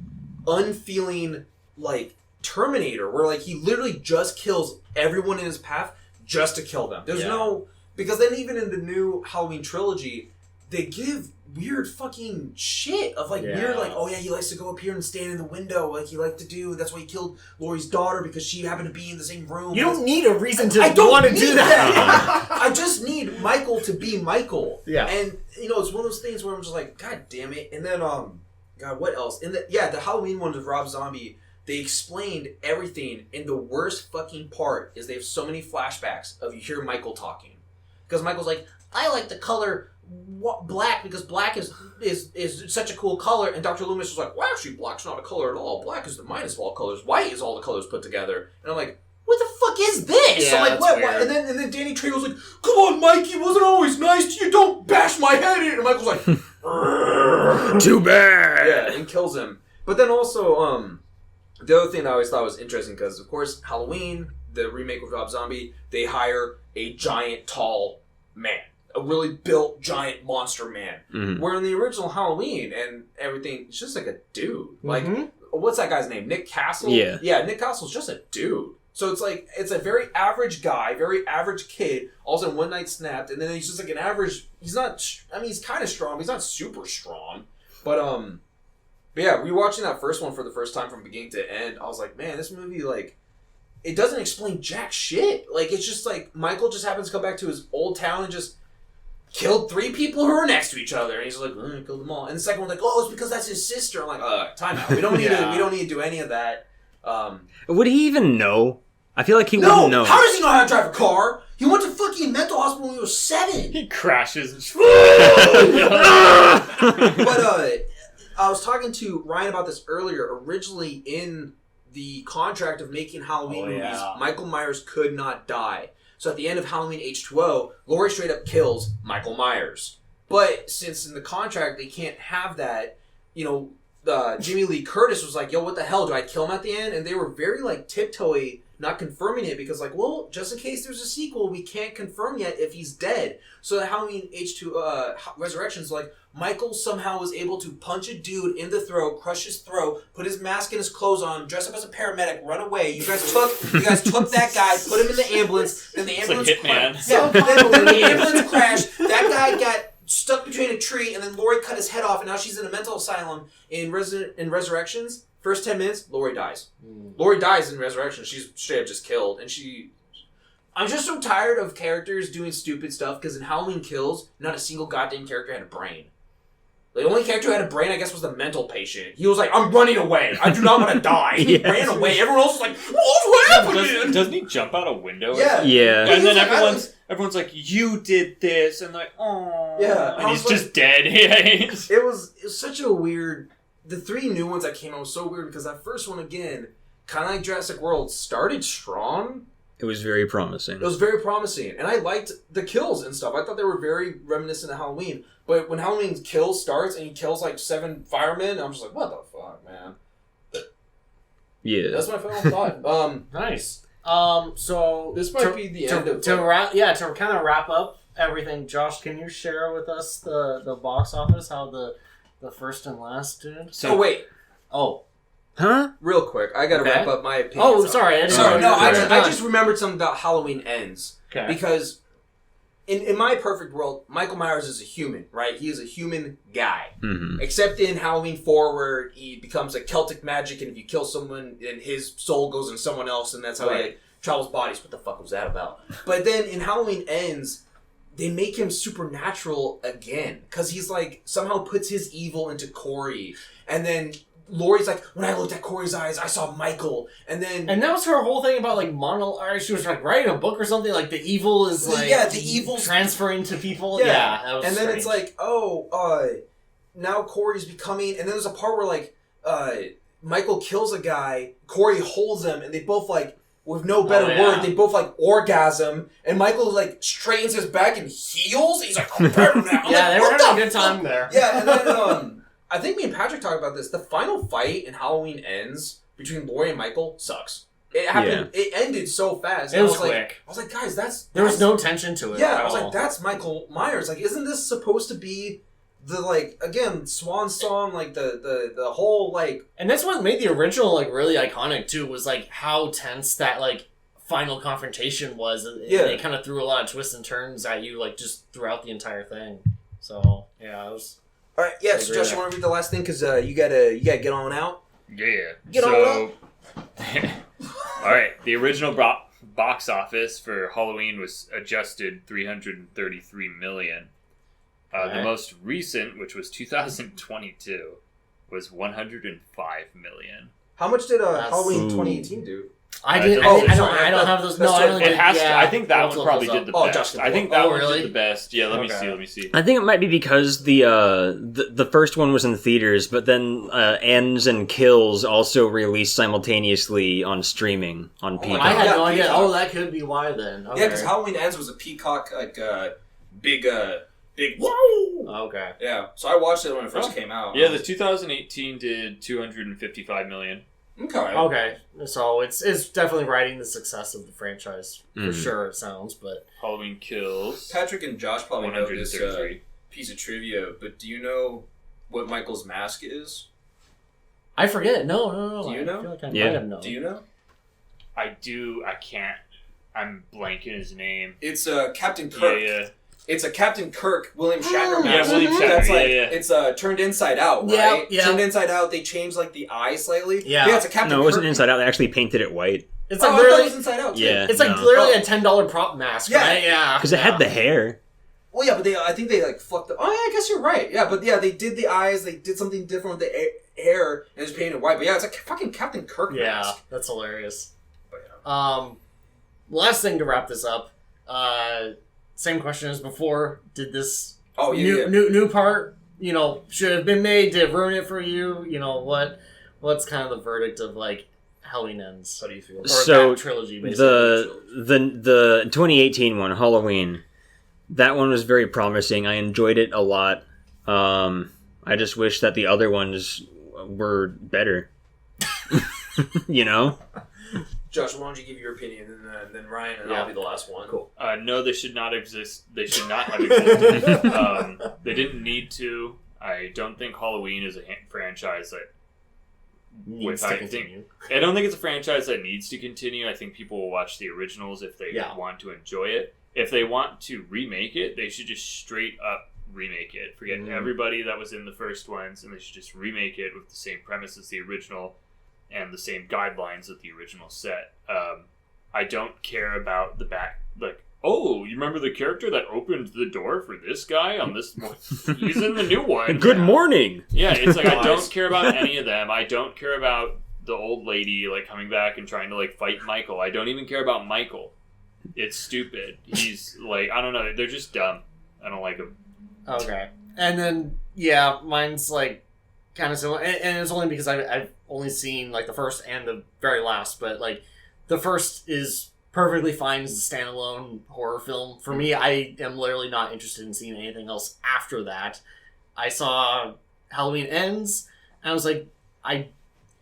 unfeeling like Terminator, where like he literally just kills everyone in his path just to kill them. There's no because then even in the new Halloween trilogy, they give weird fucking shit of like weird like, oh yeah, he likes to go up here and stand in the window like he liked to do. That's why he killed Laurie's daughter because she happened to be in the same room. You don't need a reason to I don't want to need do that. I just need Michael to be Michael. Yeah. And you know, it's one of those things where I'm just like, God damn it. And then God, what else? In the Halloween ones with Rob Zombie, they explained everything, and the worst fucking part is they have so many flashbacks of you hear Michael talking. Because Michael's like, I like the color black because black is such a cool color, and Dr. Loomis was like, well, actually, black's not a color at all. Black is the minus of all colors. White is all the colors put together. And I'm like, what the fuck is this? Yeah, I'm like, that's what? weird. And then Danny Trejo was like, come on, Mike, he wasn't always nice to you. Don't bash my head in. And Michael's like, too bad. yeah, and kills him. But then also, the other thing I always thought was interesting, because, of course, Halloween, the remake with Rob Zombie, they hire a giant, tall man. A really built, giant monster man. Mm-hmm. Where in the original Halloween and everything, it's just like a dude. Like, what's that guy's name? Nick Castle? Yeah. Yeah, Nick Castle's just a dude. So it's like, it's a very average guy, very average kid, all of a sudden one night snapped, and then he's just like an average, he's not, I mean, he's kind of strong, but he's not super strong. But yeah, rewatching that first one for the first time from beginning to end, I was like, man, this movie, like, it doesn't explain jack shit. Like, it's just like, Michael just happens to come back to his old town and just killed 3 people who were next to each other, and he's like, I killed them all. And the second one's like, oh, it's because that's his sister. I'm like, time out. We don't need to. We don't need to do any of that. Would he even know? I feel like he No. wouldn't know. How does he know how to drive a car? He went to fucking mental hospital when he was 7. He crashes. But I was talking to Ryan about this earlier. Originally, in the contract of making Halloween movies, Michael Myers could not die. So at the end of Halloween H2O, Laurie straight up kills Michael Myers. But since in the contract they can't have that, you know, Jimmy Lee Curtis was like, yo, what the hell, do I kill him at the end? And they were very like tiptoey, not confirming it, because like, well, just in case there's a sequel, we can't confirm yet if he's dead. So at Halloween H2 Resurrections, like, Michael somehow was able to punch a dude in the throat, crush his throat, put his mask and his clothes on, dress up as a paramedic, run away. You guys took that guy, put him in the ambulance, then the ambulance crashed. Yeah, then the ambulance crashed. That guy got stuck between a tree, and then Laurie cut his head off, and now she's in a mental asylum in Resurrections. First 10 minutes, Laurie dies. Laurie dies in Resurrections. She's straight up just killed, and I'm just so tired of characters doing stupid stuff, because in Halloween Kills, not a single goddamn character had a brain. The only character who had a brain, I guess, was the mental patient. He was like, I'm running away. I do not want to die. He ran away. Everyone else was like, what happened? Doesn't he jump out a window? Yeah. Yeah. And then like, everyone's like, you did this, and like, oh. Yeah. And he's just dead. It was such a weird... The 3 new ones that came out was so weird, because that first one, again, kind of like Jurassic World, started strong. It was very promising. It was very promising. And I liked the kills and stuff. I thought they were very reminiscent of Halloween. But when Halloween Kills starts and he kills like 7 firemen, I'm just like, what the fuck, man? Yeah. That's my final thought. Nice. So This might be the end of... to kind of wrap up everything, Josh, can you share with us the box office, how the first and last did? So, oh, wait. Oh. Huh? Real quick. I gotta wrap up my opinion. Oh, sorry. I just remembered something about Halloween Ends. Okay. Because in my perfect world, Michael Myers is a human, right? He is a human guy. Mm-hmm. Except in Halloween 4, where he becomes a Celtic magic, and if you kill someone, then his soul goes in someone else, and that's how he travels bodies. What the fuck was that about? But then in Halloween Ends, they make him supernatural again. Because he's like, somehow puts his evil into Corey. And then Laurie's like, when I looked at Corey's eyes, I saw Michael. And that was her whole thing about like she was like writing a book or something, like the evil is like the evil's transferring to people. Yeah, that was and then strange. it's like, now Corey's becoming, and then there's a part where like Michael kills a guy, Corey holds him, and they both like, with no better word, they both like orgasm, and Michael like straightens his back and heals. He's like, I'm better now. They were having a good time there. Yeah, and then I think me and Patrick talked about this. The final fight in Halloween Ends between Laurie and Michael sucks. It happened. Yeah. It ended so fast. It was quick. I was like, guys, there was no tension to it. Yeah, I was like, that's Michael Myers. Like, isn't this supposed to be the like again swan song? Like the whole like. And that's what made the original like really iconic too. Was like how tense that like final confrontation was. Yeah, they kind of threw a lot of twists and turns at you like just throughout the entire thing. So yeah, it was. All right, yeah. So Josh, you want to read the last thing because you gotta get on out. Yeah. Get on so, all right. The original box office for Halloween was adjusted $333 million. The most recent, which was 2022, was $105 million. How much did Halloween 2018 do? I don't have those. No, I don't. It has to. I think that Let's one look probably those did up. the Oh, best. Justin I think Paul. that Oh, one really? did the best. Yeah, let me Okay. see. Let me see. I think it might be because the first one was in theaters, but then Ends and Kills also released simultaneously on streaming on Peacock. I had no Yeah, idea. Peacock. Oh, that could be why then. Okay. Yeah, because Halloween Ends was a Peacock big whoa. Okay. Yeah, so I watched it when it first came out. Yeah, the 2018 did 255 million. Okay. Okay. So it's definitely riding the success of the franchise for Mhm. sure. It sounds, but Halloween Kills. Patrick and Josh probably know this 133. piece of trivia, but do you know what Michael's mask is? I forget. No. Do you I know? feel like I Yeah. might have known. Do you know? I do. I can't. I'm blanking his name. It's Captain Kirk. Yeah. It's a Captain Kirk, William Shatner Yeah, mask. William Shatner. That's Yeah, like, yeah. it's turned inside out, Yeah, right? yeah. Turned inside out, they changed like the eye slightly. Yeah. Yeah, it's a Captain No, it Kirk. wasn't Inside Out. They actually painted it white It's Oh, like I thought it was literally. inside out too. Yeah. It's like No. literally a $10 prop mask, Yeah. right? Yeah. because it had the hair. Well, yeah, but I think they like fucked up. Oh, yeah, I guess you're right. Yeah, but yeah, they did the eyes. They did something different with the hair and just painted white. But yeah, it's like fucking Captain Kirk Yeah, mask. that's hilarious. But, yeah. Last thing to wrap this up. Same question as before. Did this Oh, yeah, new part, should have been made? Did it ruin it for you? What's kind of the verdict of like Halloween Ends? How do you feel? Or So, that trilogy, basically. The 2018 one, Halloween, that one was very promising. I enjoyed it a lot. I just wish that the other ones were better. Josh, why don't you give your opinion, and then Ryan, and Yeah. I'll be the last one. Cool. No, they should not exist. They should not have existed. They didn't need to. I don't think Halloween is a franchise that. Needs to continue. I don't think it's a franchise that needs to continue. I think people will watch the originals if they Yeah. want to enjoy it. If they want to remake it, they should just straight up remake it. Forget everybody that was in the first ones, and they should just remake it with the same premise as the original and the same guidelines that the original set. I don't care about the back, like, oh, you remember the character that opened the door for this guy on this? He's in the new one. Good morning. Yeah, it's like I don't care about any of them. I don't care about the old lady like coming back and trying to like fight Michael. I don't even care about Michael. It's stupid. He's like, I don't know. They're just dumb. I don't like them. Okay. And then, yeah, mine's like kind of similar. And it's only because I've only seen like the first and the very last, but like the first is perfectly fine as a standalone horror film. For me, I am literally not interested in seeing anything else after that. I saw Halloween Ends, and I was like,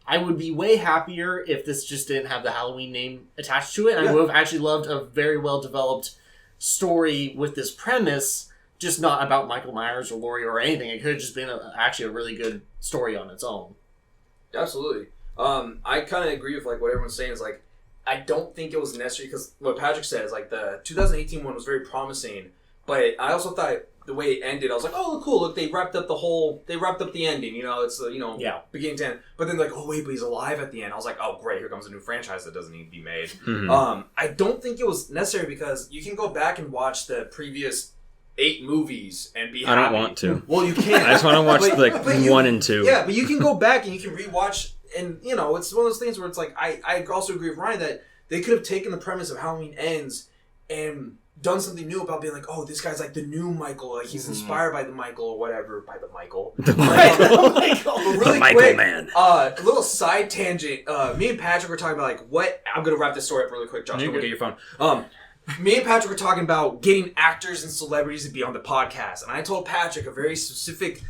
I would be way happier if this just didn't have the Halloween name attached to it. And I would have actually loved a very well developed story with this premise, just not about Michael Myers or Laurie or anything. It could have just been actually a really good story on its own. Absolutely. I kind of agree with like what everyone's saying. Is like I don't think it was necessary because what Patrick said is like the 2018 one was very promising, but I also thought the way it ended, I was like, oh, cool! Look, they wrapped up the ending. It's beginning to end. But then like, oh wait, but he's alive at the end. I was like, oh great, here comes a new franchise that doesn't need to be made. Mm-hmm. I don't think it was necessary because you can go back and watch the previous 8 movies and be happy. I don't want to. Well, you can. I just want to watch But you- 1 and 2. Yeah, but you can go back and you can rewatch, and it's one of those things where it's like I also agree with Ryan that they could have taken the premise of Halloween Ends and done something new about being like, oh, this guy's like the new Michael, like he's inspired by the Michael or whatever, by the Michael. The Michael. But really The Michael quick, man. a little side tangent. Me and Patrick were talking about like what I'm gonna wrap this story up really quick. Josh, go get your phone. Me and Patrick were talking about getting actors and celebrities to be on the podcast, and I told Patrick a very specific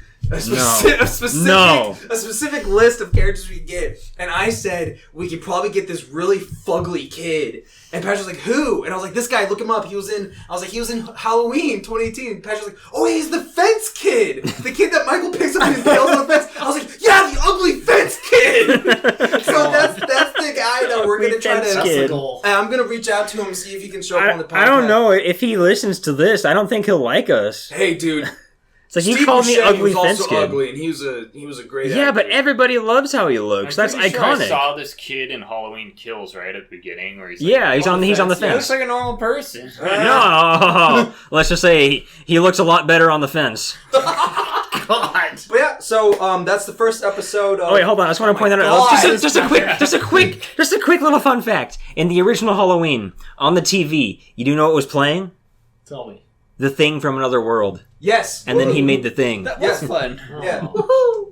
list of characters we could get, and I said we could probably get this really fugly kid. And Patrick's like, who? And I was like, this guy, look him up. He was in Halloween 2018. And Patrick's like, oh, he's the fence kid, the kid that Michael picks up and his nails on the fence. I was like, yeah, the ugly fence kid. So that's the guy that we're gonna try Fence to. kid. I'm gonna reach out to him and see if he can show up on the podcast. I don't know if he listens to this. I don't think he'll like us. Hey, dude. It's like, you Steve called me Buscemi ugly was fence also kid. ugly, and he was a great Yeah, actor. but everybody loves how he looks. That's I'm pretty sure I iconic. saw this kid in Halloween Kills right at the beginning, where he's like, Yeah, he's on the He fence. looks like a normal person. No, let's just say he looks a lot better on the fence. God. But yeah, so that's the first episode. Of, Oh wait, hold on. I just want to point that out. God. Just a quick little fun fact. In the original Halloween on the TV, you do know what was playing? Tell me. The Thing from Another World, Yes, and then he made The Thing. That Yes. was fun. yeah,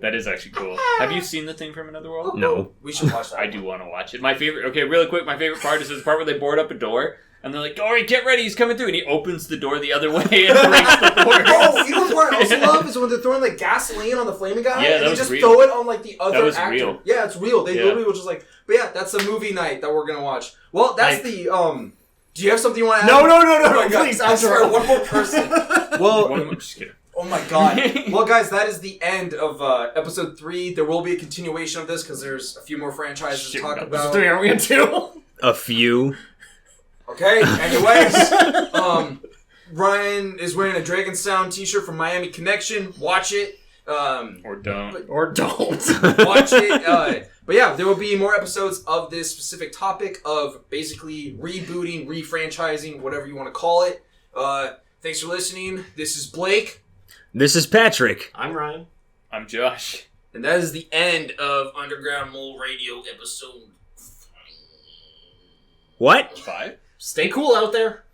That is actually cool. Have you seen The Thing from Another World? No. we should watch that. I do want to watch it. My favorite. Okay, really quick. My favorite part is this part where they board up a door. And they're like, Dory, get ready, he's coming through. And he opens the door the other way and breaks the door. Oh, you know what part I also love is when they're throwing like gasoline on the flaming guy, Yeah, that and they was just real. throw it on like the other That was actor. real. Yeah, it's real. They Yeah. literally were just like, but yeah, that's a movie night that we're gonna watch. Well, that's the Do you have something you want to add? No, Oh my God. please, I swear, one more person. Well, One, just kidding. oh my God. Well, guys, that is the end of episode 3. There will be a continuation of this because there's a few more franchises to Shit, talk no. about. Are we in 2? A few. Okay, anyways, Ryan is wearing a Dragon Sound t-shirt from Miami Connection. Watch it. Or don't. Or don't. Watch it. But yeah, there will be more episodes of this specific topic of basically rebooting, refranchising, whatever you want to call it. Thanks for listening. This is Blake. This is Patrick. I'm Ryan. I'm Josh. And that is the end of Underground Mole Radio episode 5. What? 5? Stay cool out there.